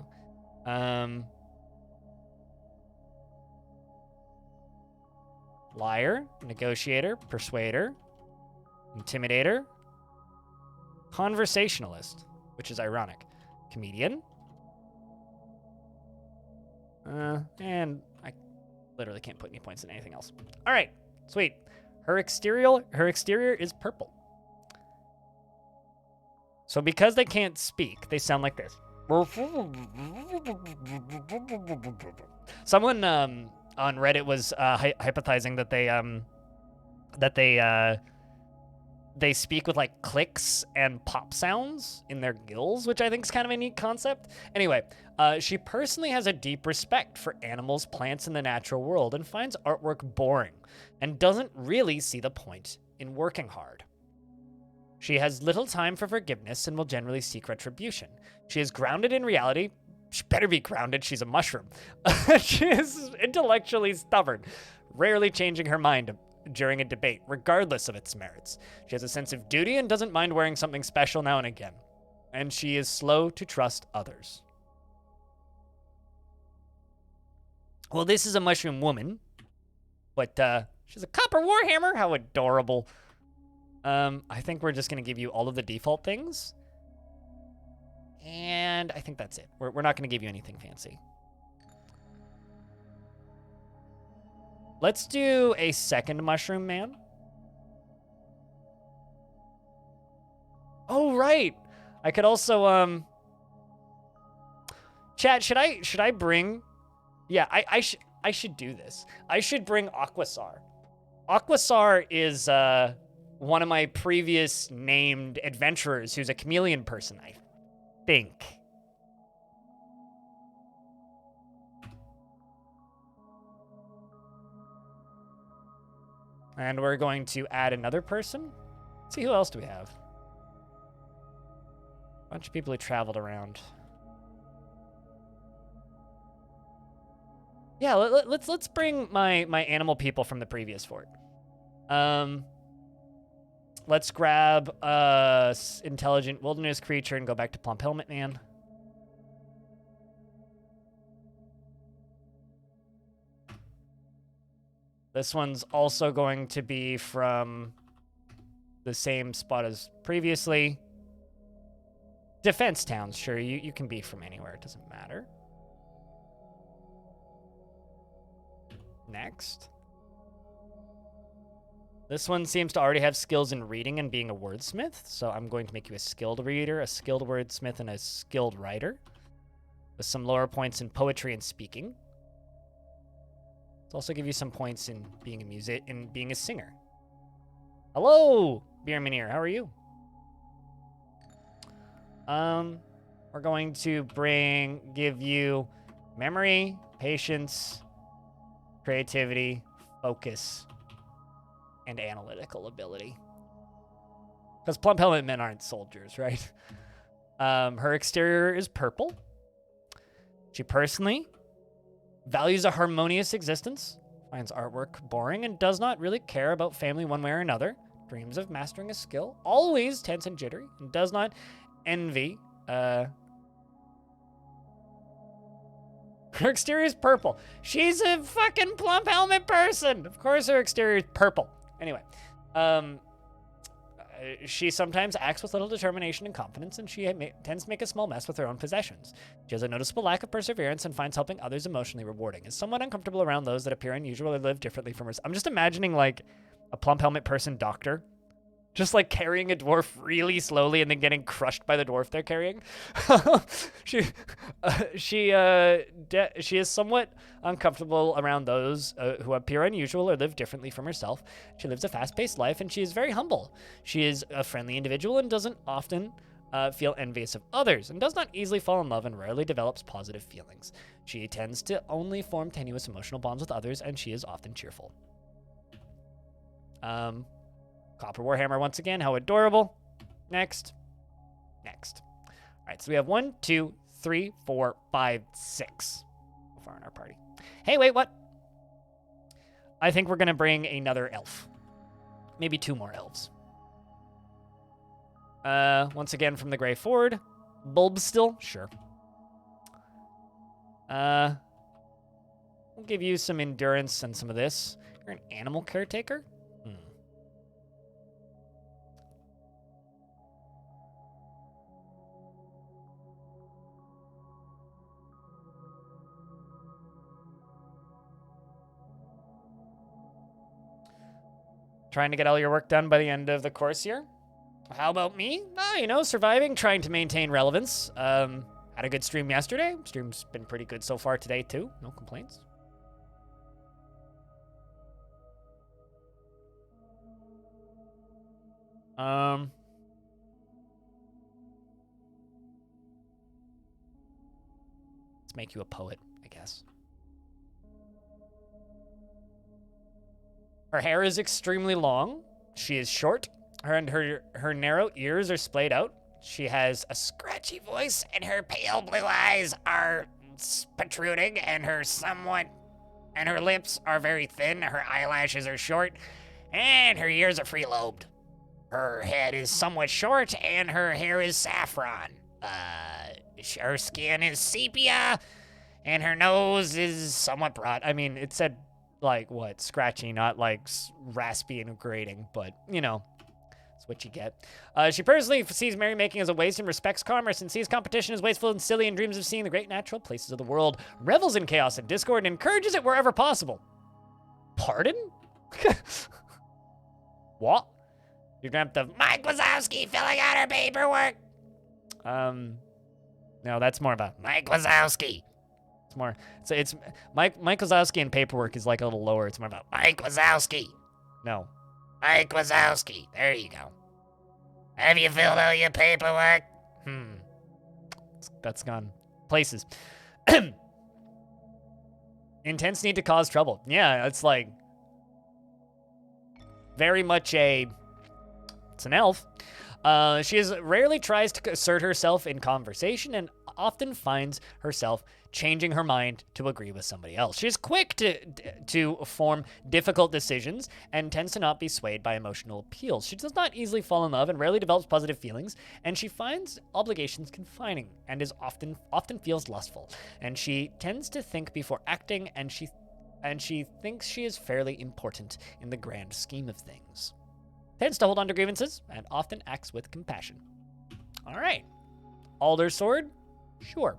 Liar, negotiator, persuader, intimidator, conversationalist, which is ironic, comedian, and I literally can't put any points in anything else. All right, sweet. Her exterior is purple. So because they can't speak, they sound like this. Someone on Reddit was hypothesizing that they speak with like clicks and pop sounds in their gills, which I think is kind of a neat concept. Anyway, she personally has a deep respect for animals, plants, and the natural world, and finds artwork boring, and doesn't really see the point in working hard. She has little time for forgiveness and will generally seek retribution. She is grounded in reality. She better be grounded, she's a mushroom. She is intellectually stubborn, rarely changing her mind during a debate, regardless of its merits. She has a sense of duty and doesn't mind wearing something special now and again. And she is slow to trust others. Well, this is a mushroom woman, but she's a copper warhammer. How adorable. I think we're just going to give you all of the default things. And I think that's it. We're not going to give you anything fancy. Let's do a second mushroom man. Oh, right. I could also, chat, should I bring... Yeah, I should do this. I should bring Aquasar. Aquasar is, one of my previous named adventurers who's a chameleon person, I think. And we're going to add another person. Let's see, who else do we have? A bunch of people who traveled around. Yeah, let's bring my animal people from the previous fort. Let's grab intelligent wilderness creature and go back to plump helmet man. This one's also going to be from the same spot as previously. Defense towns, sure, you can be from anywhere, it doesn't matter. Next. This one seems to already have skills in reading and being a wordsmith, so I'm going to make you a skilled reader, a skilled wordsmith, and a skilled writer, with some lower points in poetry and speaking. Let's also give you some points in being a singer. Hello, Beermanier, how are you? We're going to give you memory, patience, creativity, focus, and analytical ability. Because plump helmet men aren't soldiers, right? Her exterior is purple. She personally values a harmonious existence, finds artwork boring, and does not really care about family one way or another. Dreams of mastering a skill, always tense and jittery, and does not envy Her exterior is purple. She's a fucking plump helmet person. Of course her exterior is purple. Anyway, she sometimes acts with little determination and confidence, and she tends to make a small mess with her own possessions. She has a noticeable lack of perseverance and finds helping others emotionally rewarding. Is somewhat uncomfortable around those that appear unusual or live differently from herself. I'm just imagining, like, a plump helmet person doctor. Just, like, carrying a dwarf really slowly and then getting crushed by the dwarf they're carrying. She is somewhat uncomfortable around those who appear unusual or live differently from herself. She lives a fast-paced life, and she is very humble. She is a friendly individual and doesn't often feel envious of others, and does not easily fall in love and rarely develops positive feelings. She tends to only form tenuous emotional bonds with others, and she is often cheerful. Copper Warhammer once again. How adorable. Next. Next. All right, so we have 1, 2, 3, 4, 5, 6 so far in our party. Hey, wait, what? I think we're going to bring another elf. Maybe 2 more elves. Once again from the Grey Ford. Bulbs still? Sure. We'll give you some endurance and some of this. You're an animal caretaker? Trying to get all your work done by the end of the course here. How about me? Surviving, trying to maintain relevance. Had a good stream yesterday. Stream's been pretty good so far today, too. No complaints. Let's make you a poet, I guess. Her hair is extremely long. She is short. Her narrow ears are splayed out. She has a scratchy voice, and her pale blue eyes are protruding, and her lips are very thin. Her eyelashes are short, and her ears are free-lobed. Her head is somewhat short, and her hair is saffron. Her skin is sepia, and her nose is somewhat broad. I mean, it said, like, what? Scratchy, not, like, raspy and grating, but, that's what you get. She personally sees merrymaking as a waste and respects commerce and sees competition as wasteful and silly and dreams of seeing the great natural places of the world, revels in chaos and discord, and encourages it wherever possible. Pardon? What? You're gonna have to... Mike Wazowski filling out her paperwork! No, that's more about Mike Wazowski. It's more... It's Mike Wazowski and paperwork is, like, a little lower. It's more about Mike Wazowski. No. Mike Wazowski. There you go. Have you filled out your paperwork? That's gone places. Intense need to cause trouble. Yeah, it's like... very much a... It's an elf. She rarely tries to assert herself in conversation and often finds herself changing her mind to agree with somebody else. She's quick to form difficult decisions and tends to not be swayed by emotional appeals. She does not easily fall in love and rarely develops positive feelings, and she finds obligations confining and is often feels lustful. And she tends to think before acting, and she thinks she is fairly important in the grand scheme of things. Tends to hold on to grievances and often acts with compassion. All right. Alder Sword? Sure.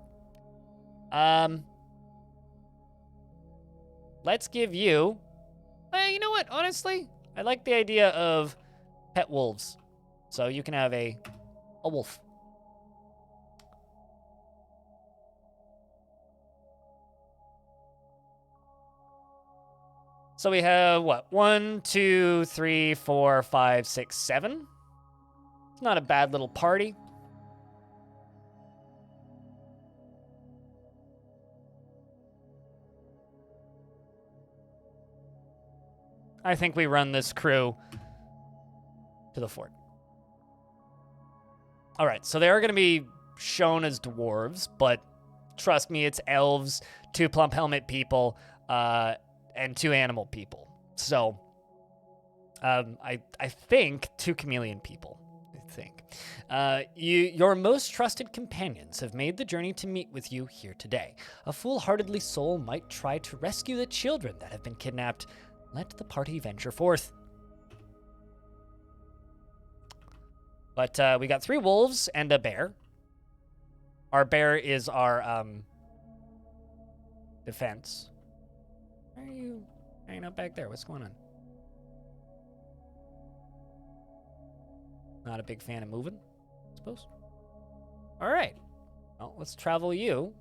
Let's give you... you know what? Honestly, I like the idea of pet wolves. So you can have a wolf. So we have, what, 1, 2, 3, 4, 5, 6, 7. It's not a bad little party. I think we run this crew to the fort. All right, so they are going to be shown as dwarves, but trust me, it's elves, 2 plump helmet people, and 2 animal people. So, I think 2 chameleon people. think. Your most trusted companions have made the journey to meet with you here today. A foolhardily soul might try to rescue the children that have been kidnapped. Let the party venture forth. But we got 3 wolves and a bear. Our bear is our defense. Why are you hanging out back there? What's going on? Not a big fan of moving, I suppose. All right. Well, let's travel you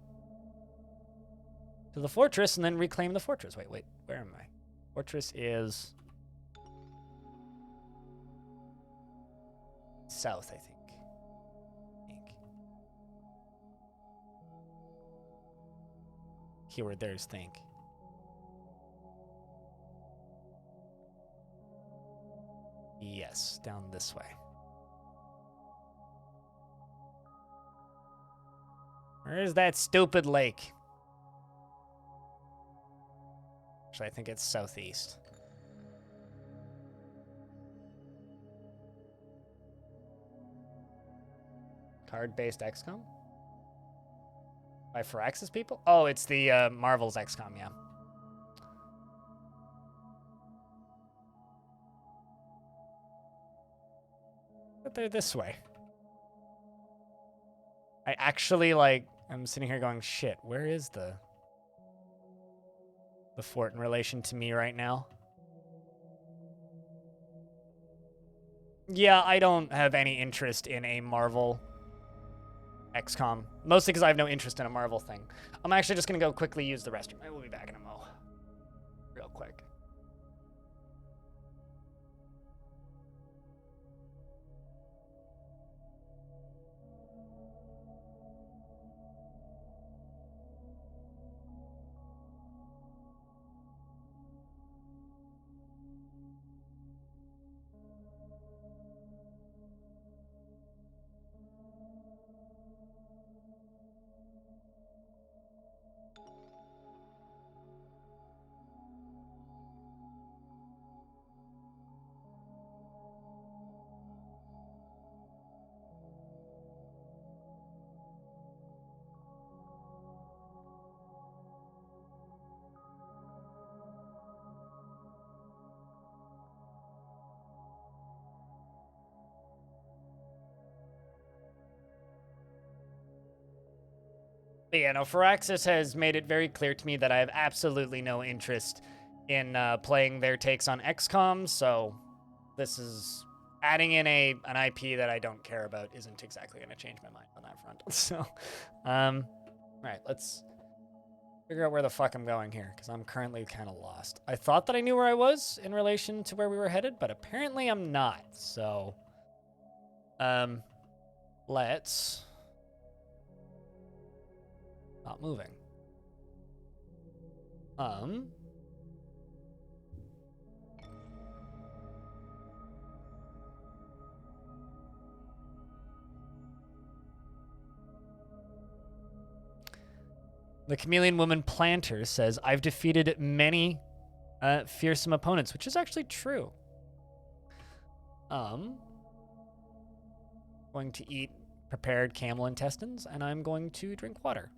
to the fortress and then reclaim the fortress. Wait, where am I? Fortress is south, I think. Keyword there is think. Yes, down this way. Where is that stupid lake? Actually, I think it's southeast. Card-based XCOM? By Firaxis people? Oh, it's the Marvel's XCOM, yeah. But they're this way. I actually, like, I'm sitting here going, shit, where is the fort in relation to me right now? Yeah, I don't have any interest in a Marvel XCOM. Mostly because I have no interest in a Marvel thing. I'm actually just going to go quickly use the restroom. I will be back in a mo. Real quick. But yeah, no, Firaxis has made it very clear to me that I have absolutely no interest in playing their takes on XCOM, so this is adding in an IP that I don't care about isn't exactly going to change my mind on that front. So, all right, let's figure out where the fuck I'm going here, because I'm currently kind of lost. I thought that I knew where I was in relation to where we were headed, but apparently I'm not, so let's not moving. The Chameleon Woman Planter says, I've defeated many fearsome opponents, which is actually true. Going to eat prepared camel intestines, and I'm going to drink water.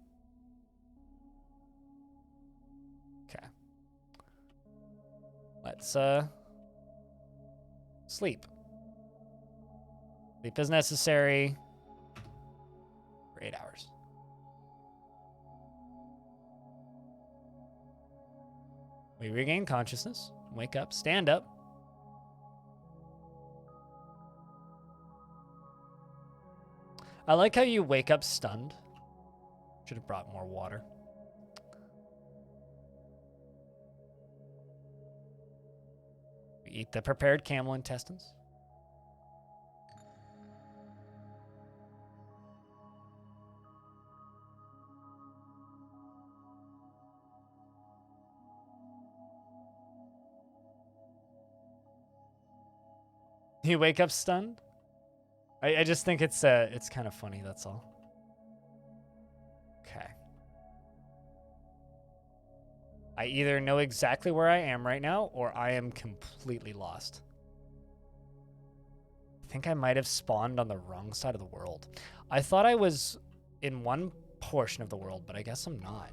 Okay. Let's sleep. Sleep is necessary for 8 hours. We regain consciousness, wake up, stand up. I like how you wake up stunned. Should have brought more water. We eat the prepared camel intestines. You wake up stunned? I just think it's kind of funny, that's all. Okay. I either know exactly where I am right now, or I am completely lost. I think I might have spawned on the wrong side of the world. I thought I was in one portion of the world, but I guess I'm not.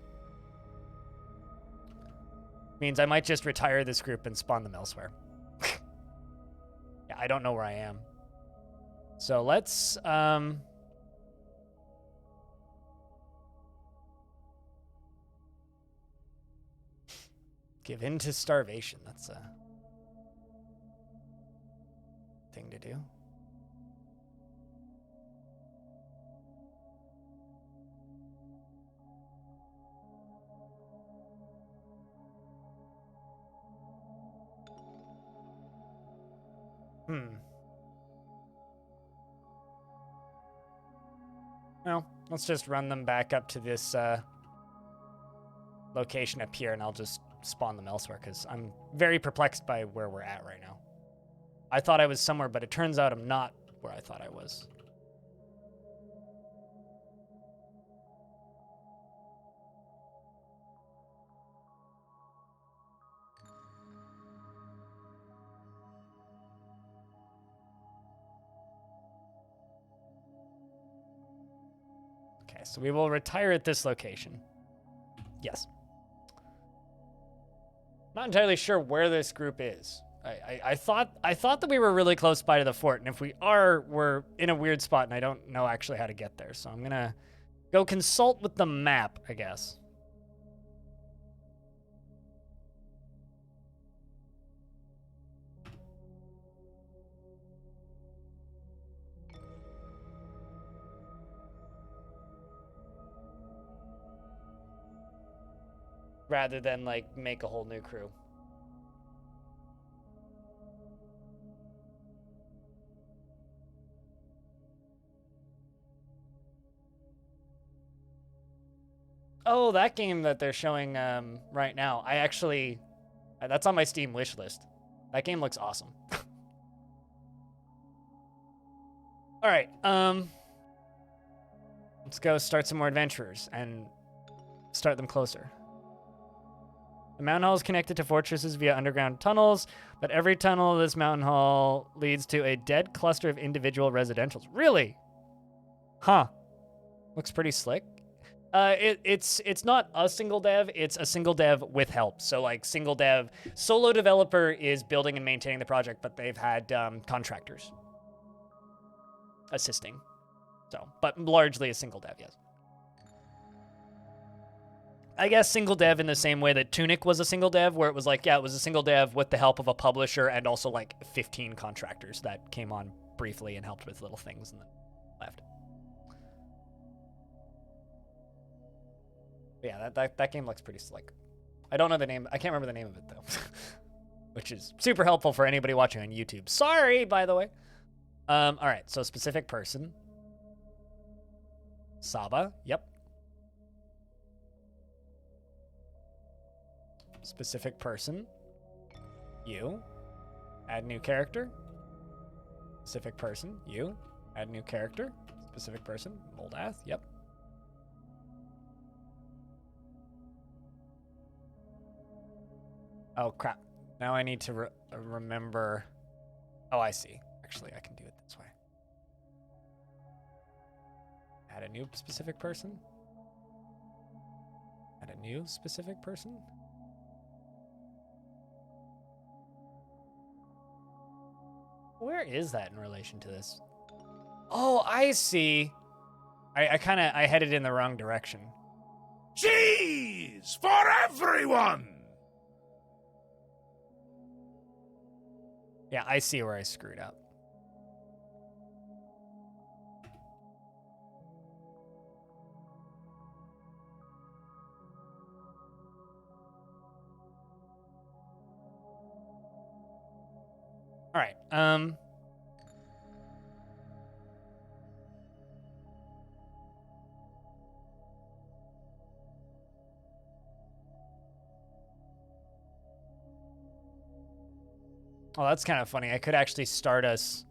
Means I might just retire this group and spawn them elsewhere. Yeah, I don't know where I am. So let's give in to starvation. That's a thing to do. Well, let's just run them back up to this location up here, and I'll just spawn them elsewhere, because I'm very perplexed by where we're at right now. I thought I was somewhere, but it turns out I'm not where I thought I was. Okay, so we will retire at this location. Yes. Not entirely sure where this group is. I thought that we were really close by to the fort, and if we are, we're in a weird spot, and I don't know actually how to get there. So I'm gonna go consult with the map, I guess. Rather than, like, make a whole new crew. Oh, that game that they're showing right now. I actually... That's on my Steam wish list. That game looks awesome. Alright, let's go start some more adventurers and start them closer. The mountain hall is connected to fortresses via underground tunnels, but every tunnel of this mountain hall leads to a dead cluster of individual residentials. Really? Huh. Looks pretty slick. It's not a single dev, it's a single dev with help. So, like, single dev, solo developer is building and maintaining the project, but they've had contractors assisting. So, but largely a single dev, yes. I guess single dev in the same way that Tunic was a single dev, where it was like, yeah, it was a single dev with the help of a publisher and also like 15 contractors that came on briefly and helped with little things and then left. But yeah, that game looks pretty slick. I don't know the name. I can't remember the name of it though, which is super helpful for anybody watching on YouTube. Sorry, by the way. All right, so specific person. Saba, yep. Specific person. You. Add new character. Specific person. You. Add new character. Specific person. Moldath. Yep. Oh, crap. Now I need to remember. Oh, I see. Actually, I can do it this way. Add a new specific person. Add a new specific person. Where is that in relation to this? Oh, I see. I headed in the wrong direction. Cheese for everyone! Yeah, I see where I screwed up. All right. Oh, that's kind of funny. I could actually start us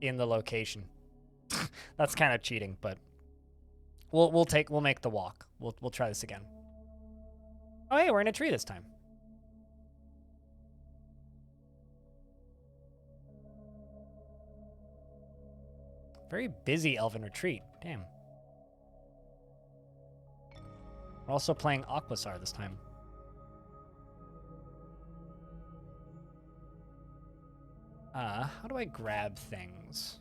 in the location. That's kind of cheating, but we'll make the walk. We'll try this again. Oh, hey, we're in a tree this time. Very busy elven retreat. Damn. We're also playing Aquasar this time. How do I grab things?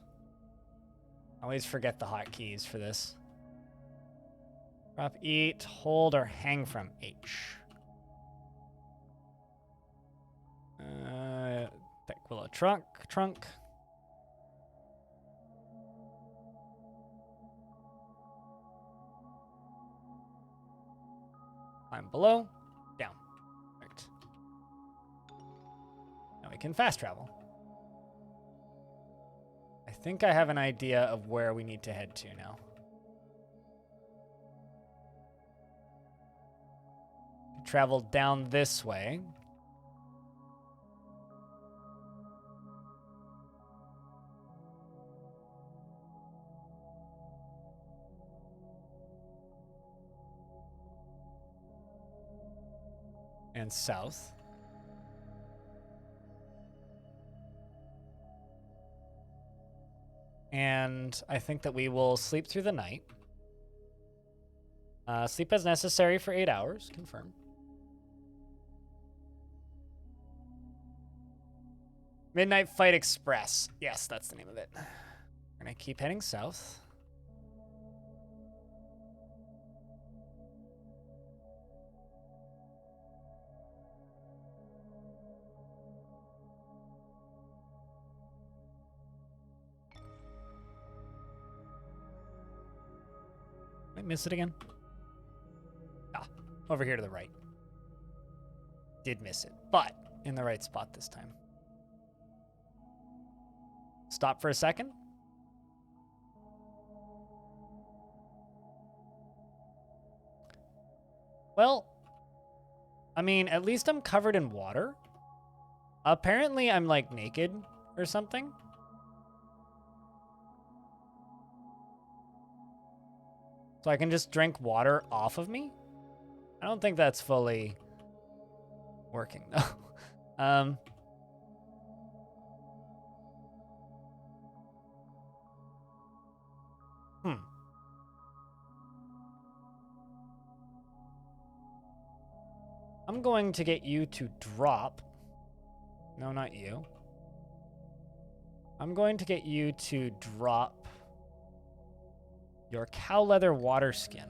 I always forget the hotkeys for this. Drop, eat, hold, or hang from H. Thick willow trunk. Climb below, down. Right. Now we can fast travel. I think I have an idea of where we need to head to now. Travel down this way. And south. And I think that we will sleep through the night. Sleep as necessary for 8 hours. Confirmed. Midnight Fight Express. Yes, that's the name of it. We're going to keep heading south. Did I miss it again? Over here to the right. Did miss it, but in the right spot this time. Stop for a second. Well, I mean, at least I'm covered in water. Apparently, I'm like naked or something. So I can just drink water off of me? I don't think that's fully working, though. I'm going to get you to drop. No, not you. I'm going to get you to drop your cow leather water skin.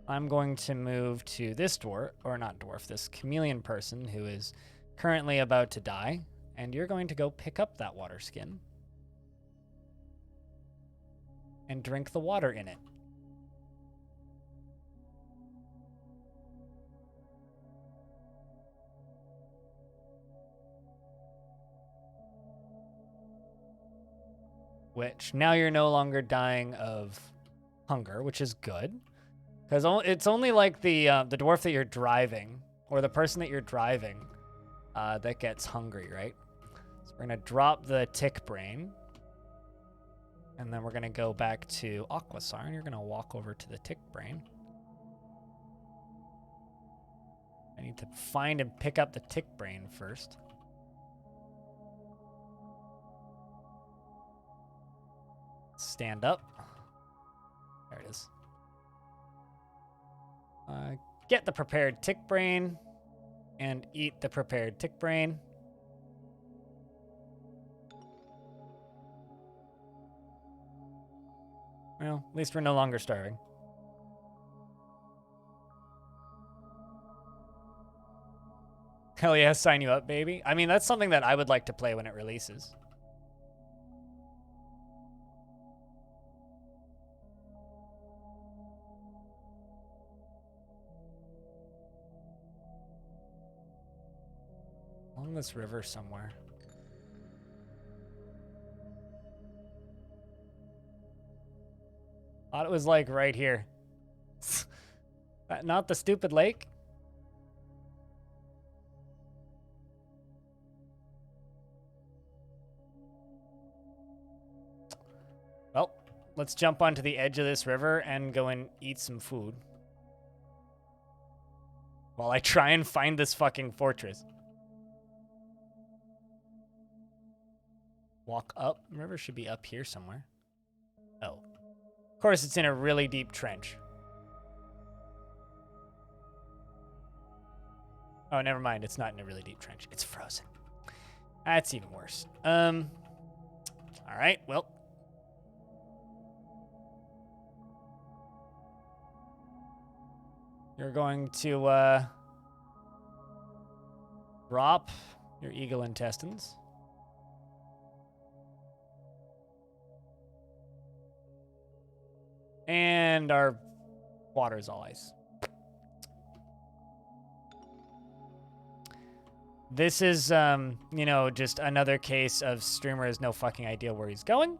I'm going to move to this dwarf, or not dwarf, this chameleon person who is currently about to die, and you're going to go pick up that water skin and drink the water in it. Which, now you're no longer dying of hunger, which is good. Because it's only like the dwarf that you're driving, or the person that you're driving, that gets hungry, right? So we're going to drop the tick brain. And then we're going to go back to Aquasar, and you're going to walk over to the tick brain. I need to find and pick up the tick brain first. Stand up. There it is. Get the prepared tick brain and eat the prepared tick brain. Well, at least we're no longer starving. Hell yeah, sign you up, baby. I mean, that's something that I would like to play when it releases. Along this river somewhere. Thought it was like right here. Not the stupid lake? Well, let's jump onto the edge of this river and go and eat some food. While I try and find this fucking fortress. walk up. The river should be up here somewhere. Oh. Of course, it's in a really deep trench. Oh, never mind. It's not in a really deep trench. It's frozen. That's even worse. All right, well. You're going to drop your eagle intestines. And our water is all ice. This is, you know, just another case of streamer has no fucking idea where he's going.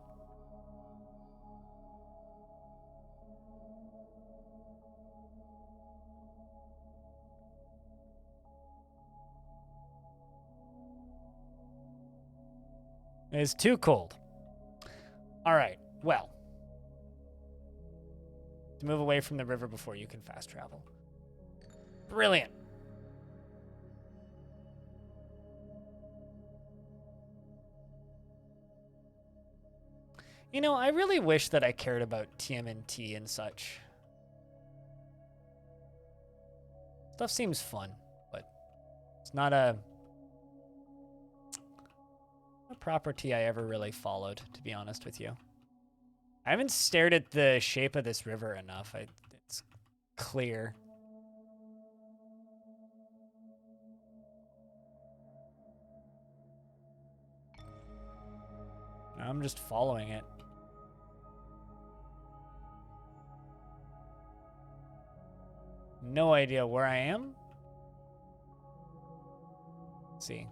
It's too cold. All right, well. To move away from the river before you can fast travel. Brilliant. You know, I really wish that I cared about TMNT and such. Stuff seems fun, but it's not a property I ever really followed, to be honest with you. I haven't stared at the shape of this river enough. It's clear. I'm just following it. No idea where I am. Let's see.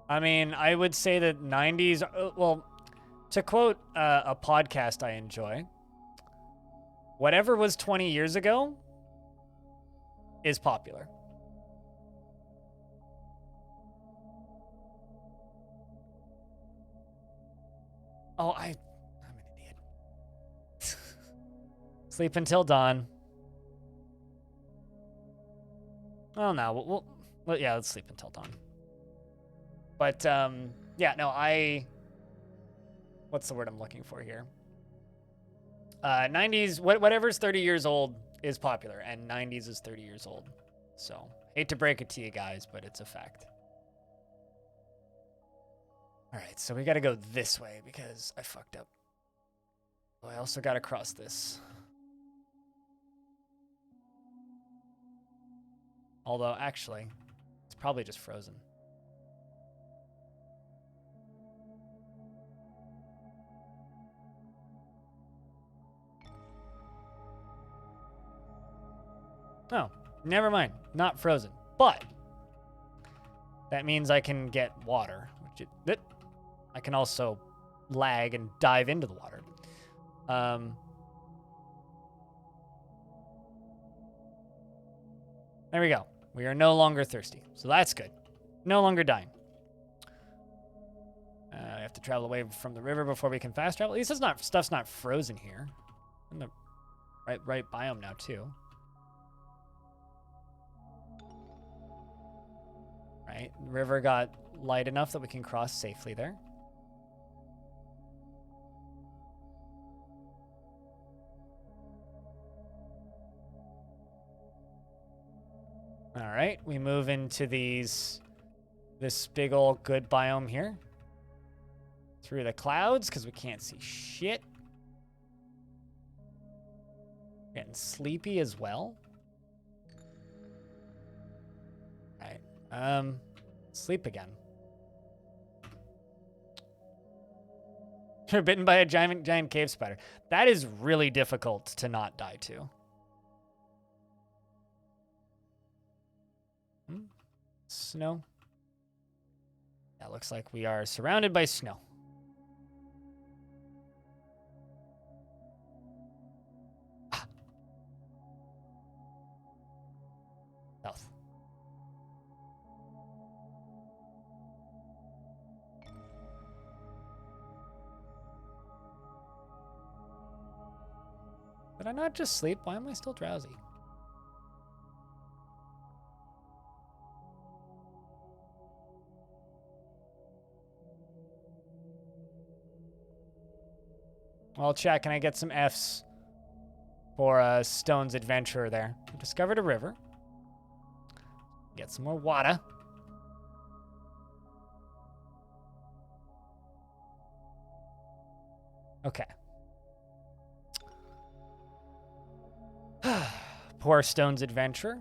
I mean, I would say that 90s, well, to quote a podcast I enjoy, whatever was 20 years ago is popular. Oh, I'm an idiot. Sleep until dawn. Oh, no, well, yeah, let's sleep until dawn. But, yeah, no, what's the word I'm looking for here? 90s, whatever's 30 years old is popular, and 90s is 30 years old. So, hate to break it to you guys, but it's a fact. All right, so we got to go this way because I fucked up. Oh, I also got to cross this. Although, actually, it's probably just frozen. Oh, never mind. Not frozen. But that means I can get water. I can also lag and dive into the water. There we go. We are no longer thirsty. So that's good. No longer dying. I have to travel away from the river before we can fast travel. At least stuff's not frozen here. In the right biome now, too. Right, river got light enough that we can cross safely there. All right, we move into this big old good biome here. Through the clouds, because we can't see shit. Getting sleepy as well. All right, sleep again. You're bitten by a giant cave spider. That is really difficult to not die to. Snow. That looks like we are surrounded by snow. South. Did I not just sleep? Why am I still drowsy? Well, chat, can I get some Fs for Stone's adventurer there? We discovered a river. Get some more water. Okay. Poor Stone's adventurer.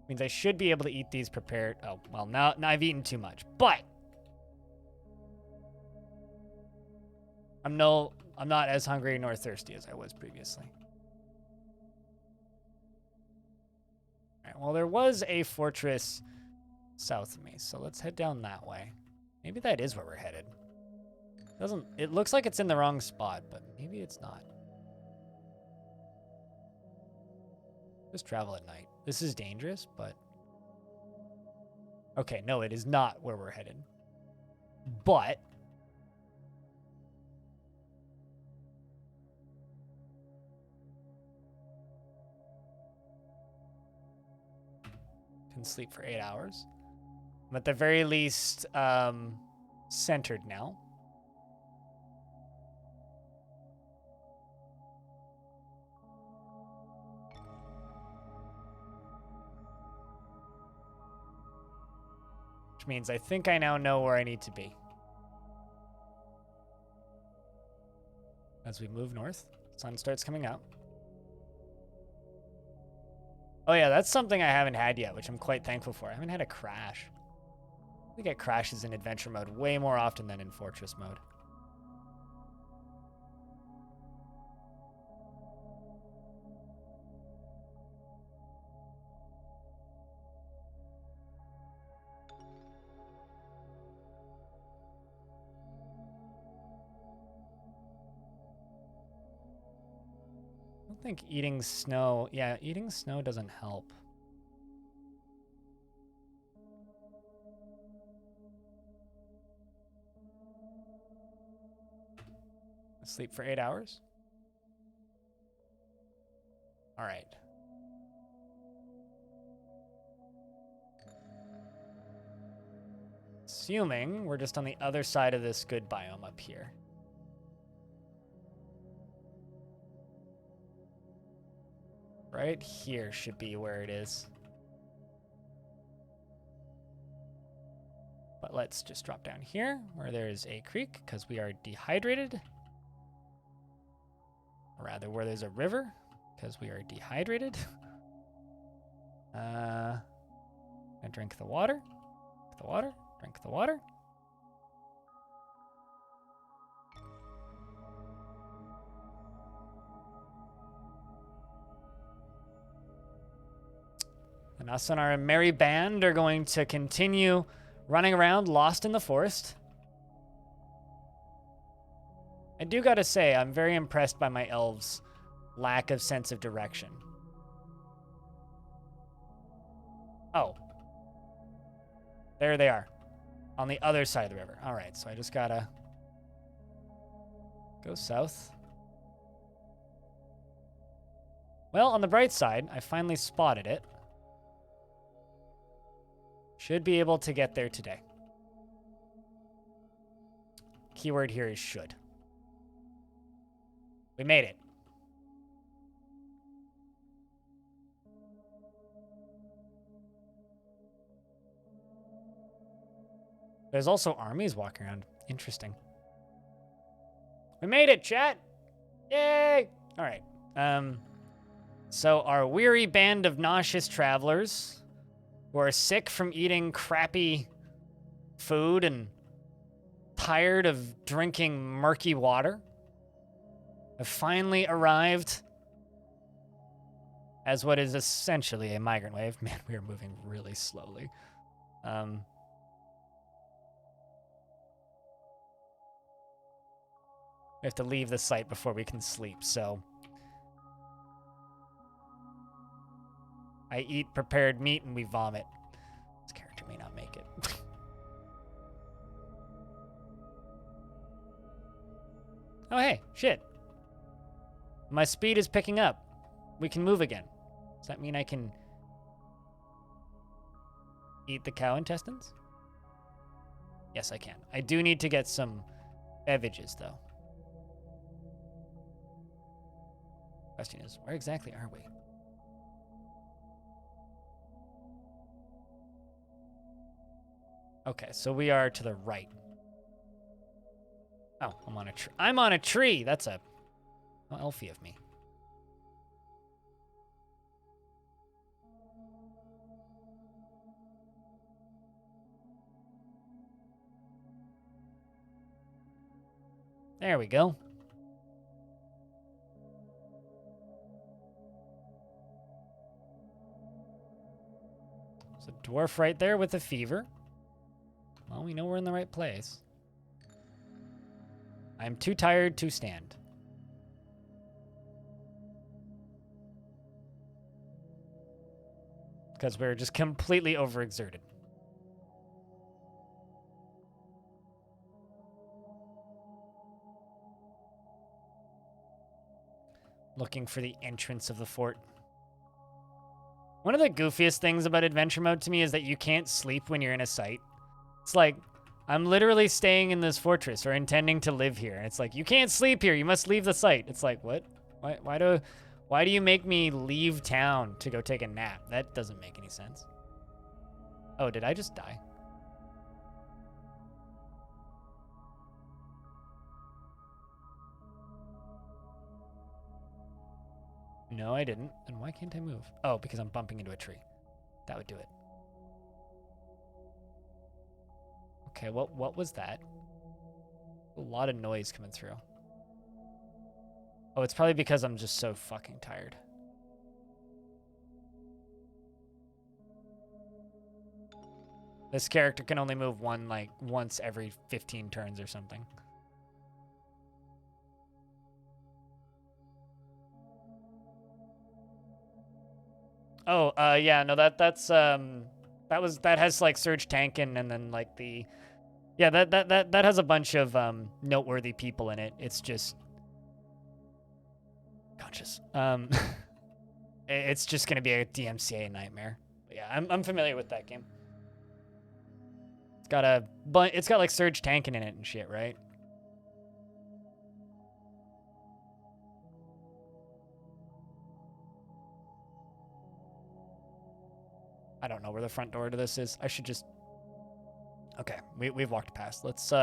Means I should be able to eat these prepared. Oh, well, now I've eaten too much. But I'm not as hungry nor thirsty as I was previously. All right, well, there was a fortress south of me, so let's head down that way. Maybe that is where we're headed. It looks like it's in the wrong spot, but maybe it's not. Just travel at night. This is dangerous, but... Okay, no, it is not where we're headed. But... Can sleep for 8 hours. I'm at the very least centered now. Which means I think I now know where I need to be. As we move north, sun starts coming out. Oh yeah, that's something I haven't had yet, which I'm quite thankful for. I haven't had a crash. I get crashes in adventure mode way more often than in fortress mode. I don't think eating snow... Yeah, eating snow doesn't help. Sleep for 8 hours? All right. Assuming we're just on the other side of this good biome up here. Right here should be where it is. But let's just drop down here where there's a creek because we are dehydrated. Or rather, where there's a river because we are dehydrated. I drink the water. Drink the water. Drink the water. And us and our merry band are going to continue running around lost in the forest. I do gotta say, I'm very impressed by my elves' lack of sense of direction. Oh. There they are. On the other side of the river. All right, so I just gotta go south. Well, on the bright side, I finally spotted it. Should be able to get there today. Keyword here is should. We made it. There's also armies walking around. Interesting. We made it, chat! Yay! All right. So our weary band of nauseous travelers who are sick from eating crappy food and tired of drinking murky water have finally arrived as what is essentially a migrant wave. Man, we are moving really slowly. We have to leave the site before we can sleep, so I eat prepared meat and we vomit. This character may not make it. Oh, hey, shit. My speed is picking up. We can move again. Does that mean I can eat the cow intestines? Yes, I can. I do need to get some beverages, though. Question is, where exactly are we? Okay, so we are to the right. Oh, I'm on a tree. I'm on a tree! That's a... How elfy of me. There we go. There's a dwarf right there with a fever. Well, we know we're in the right place. I'm too tired to stand. Because we're just completely overexerted. Looking for the entrance of the fort. One of the goofiest things about adventure mode to me is that you can't sleep when you're in a site. It's like, I'm literally staying in this fortress or intending to live here. And it's like, you can't sleep here. You must leave the site. It's like, what? Why do you make me leave town to go take a nap? That doesn't make any sense. Oh, did I just die? No, I didn't. And why can't I move? Oh, because I'm bumping into a tree. That would do it. Okay, what was that? A lot of noise coming through. Oh, it's probably because I'm just so fucking tired. This character can only move once every 15 turns or something. Oh, yeah, no, that has like Surge Tankin and then like the, yeah, that has a bunch of noteworthy people in it. It's just conscious. It's just gonna be a DMCA nightmare. But yeah, I'm familiar with that game. It's got like Surge Tankin in it and shit, right? I don't know where the front door to this is. I should just... Okay, we've walked past. Let's,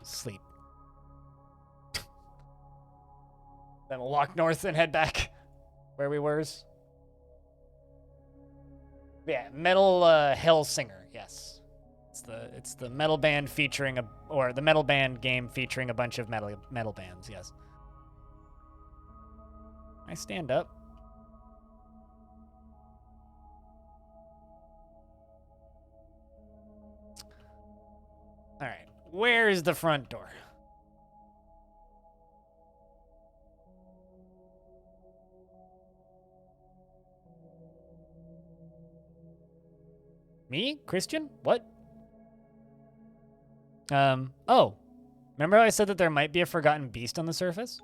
sleep. Then we'll walk north and head back where we were. Yeah, Metal, Hell Singer, yes. It's the metal band featuring the metal band game featuring a bunch of metal bands, yes. I stand up. All right, where is the front door? Me? Christian? What? Oh. Remember how I said that there might be a forgotten beast on the surface?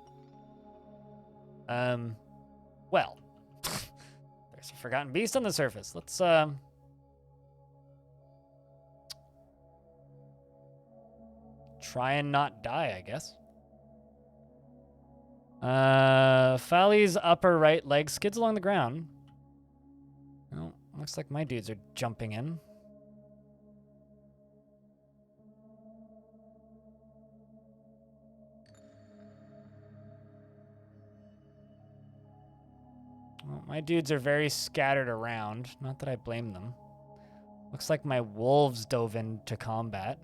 Well. There's a forgotten beast on the surface. Let's, try and not die, I guess. Fally's upper right leg skids along the ground. Oh, looks like my dudes are jumping in. Well, my dudes are very scattered around. Not that I blame them. Looks like my wolves dove into combat.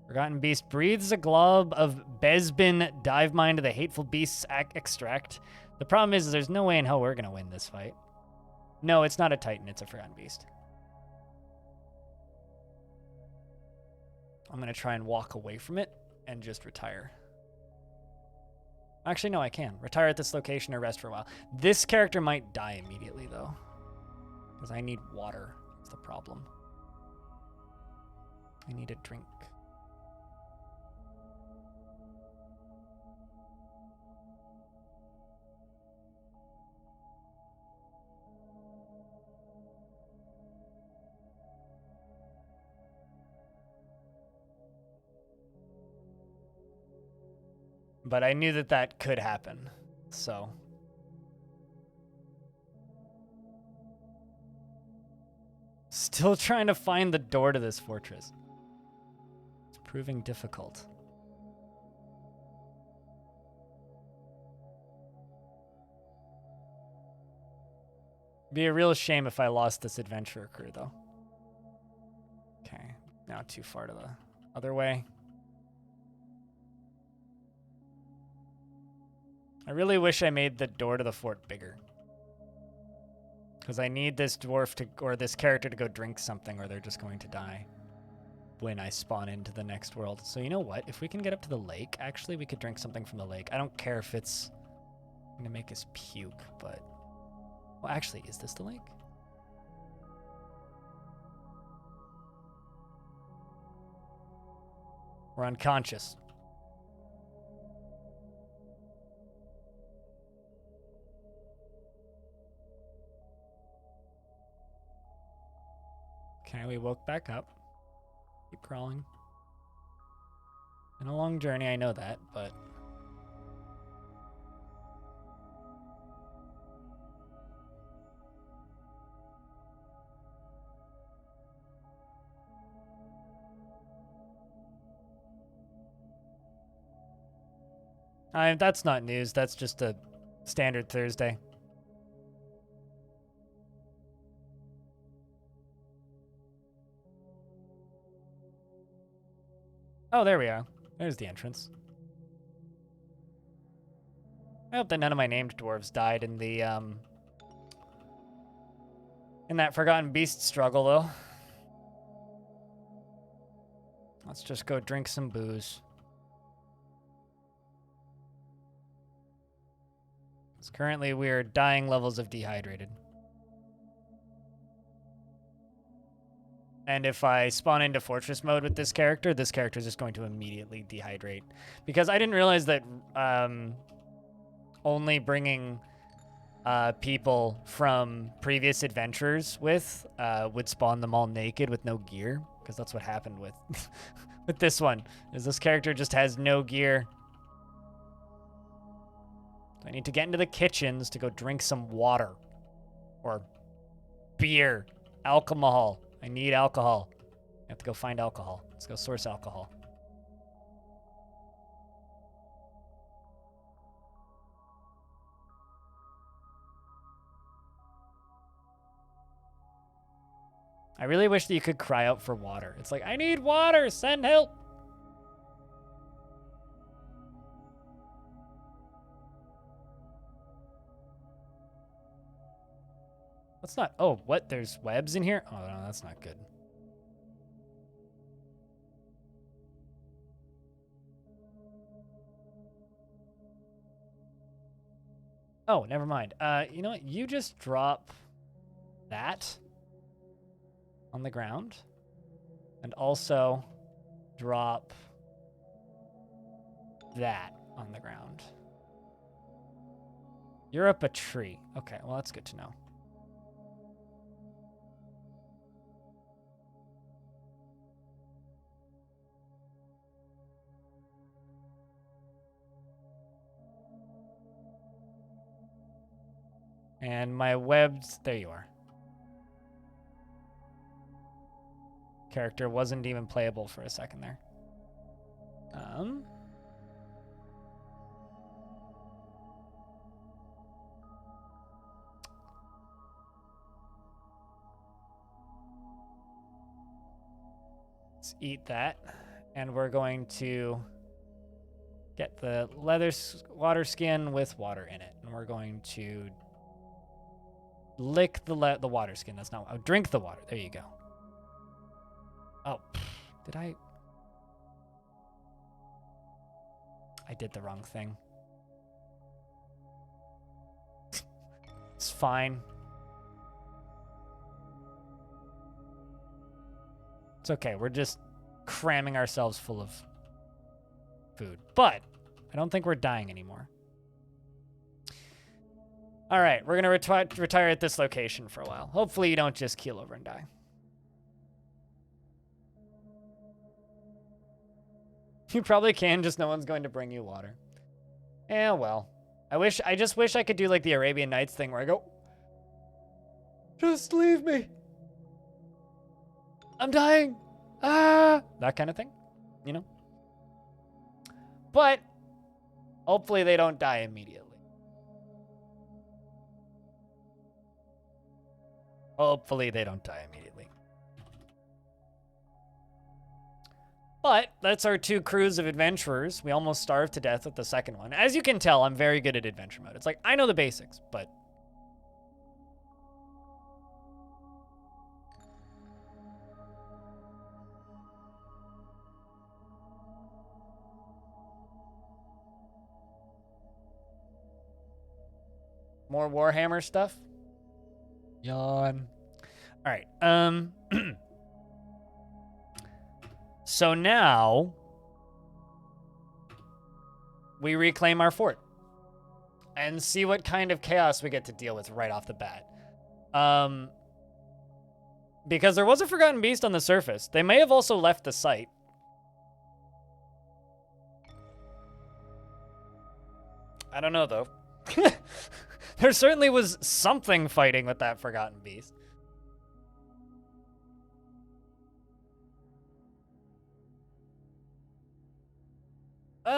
Forgotten Beast breathes a glob of Besbin dive mine to the hateful beast's extract. The problem is there's no way in hell we're going to win this fight. No, it's not a Titan. It's a Forgotten Beast. I'm going to try and walk away from it and just retire. Actually, no, I can. Retire at this location or rest for a while. This character might die immediately, though. Because I need water. That's the problem. I need a drink. But I knew that that could happen, so. Still trying to find the door to this fortress. It's proving difficult. Be a real shame if I lost this adventurer crew, though. Okay, now too far to the other way. I really wish I made the door to the fort bigger. Because I need this dwarf to, or this character to go drink something, or they're just going to die when I spawn into the next world. So you know what? If we can get up to the lake, actually, we could drink something from the lake. I don't care if it's going to make us puke, but... Well, actually, is this the lake? We're unconscious. Okay, we woke back up. Keep crawling. Been a long journey, I know that, but... That's not news, that's just a standard Thursday. Oh, there we are. There's the entrance. I hope that none of my named dwarves died in the, in that Forgotten Beast struggle, though. Let's just go drink some booze. Because currently we're dying levels of dehydrated. And if I spawn into Fortress mode with this character is just going to immediately dehydrate. Because I didn't realize that only bringing people from previous adventures would spawn them all naked with no gear. Because that's what happened with, with this one. Is this character just has no gear. I need to get into the kitchens to go drink some water. Or beer. Alcohol. I need alcohol. I have to go find alcohol. Let's go source alcohol. I really wish that you could cry out for water. It's like, I need water! Send help! That's not... Oh, what? There's webs in here? Oh, no, that's not good. Oh, never mind. You know what? You just drop that on the ground. And also drop that on the ground. You're up a tree. Okay, well, that's good to know. And my webs, there you are. Character wasn't even playable for a second there. Let's eat that. And we're going to get the leather water skin with water in it. And we're going to lick the water skin. That's not... Oh, drink the water. There you go. Oh, did I... I did the wrong thing. It's fine. It's okay. We're just cramming ourselves full of food. But I don't think we're dying anymore. All right, we're going to retire at this location for a while. Hopefully you don't just keel over and die. You probably can, just no one's going to bring you water. Yeah, well. I just wish I could do like the Arabian Nights thing where I go, just leave me. I'm dying. Ah, that kind of thing, you know? But hopefully they don't die immediately. Hopefully they don't die immediately. But that's our 2 crews of adventurers. We almost starved to death with the second one. As you can tell, I'm very good at adventure mode. It's like, I know the basics, but... More Warhammer stuff? Yawn. All right. So now we reclaim our fort and see what kind of chaos we get to deal with right off the bat. Because there was a Forgotten Beast on the surface. They may have also left the site. I don't know, though. There certainly was something fighting with that Forgotten Beast.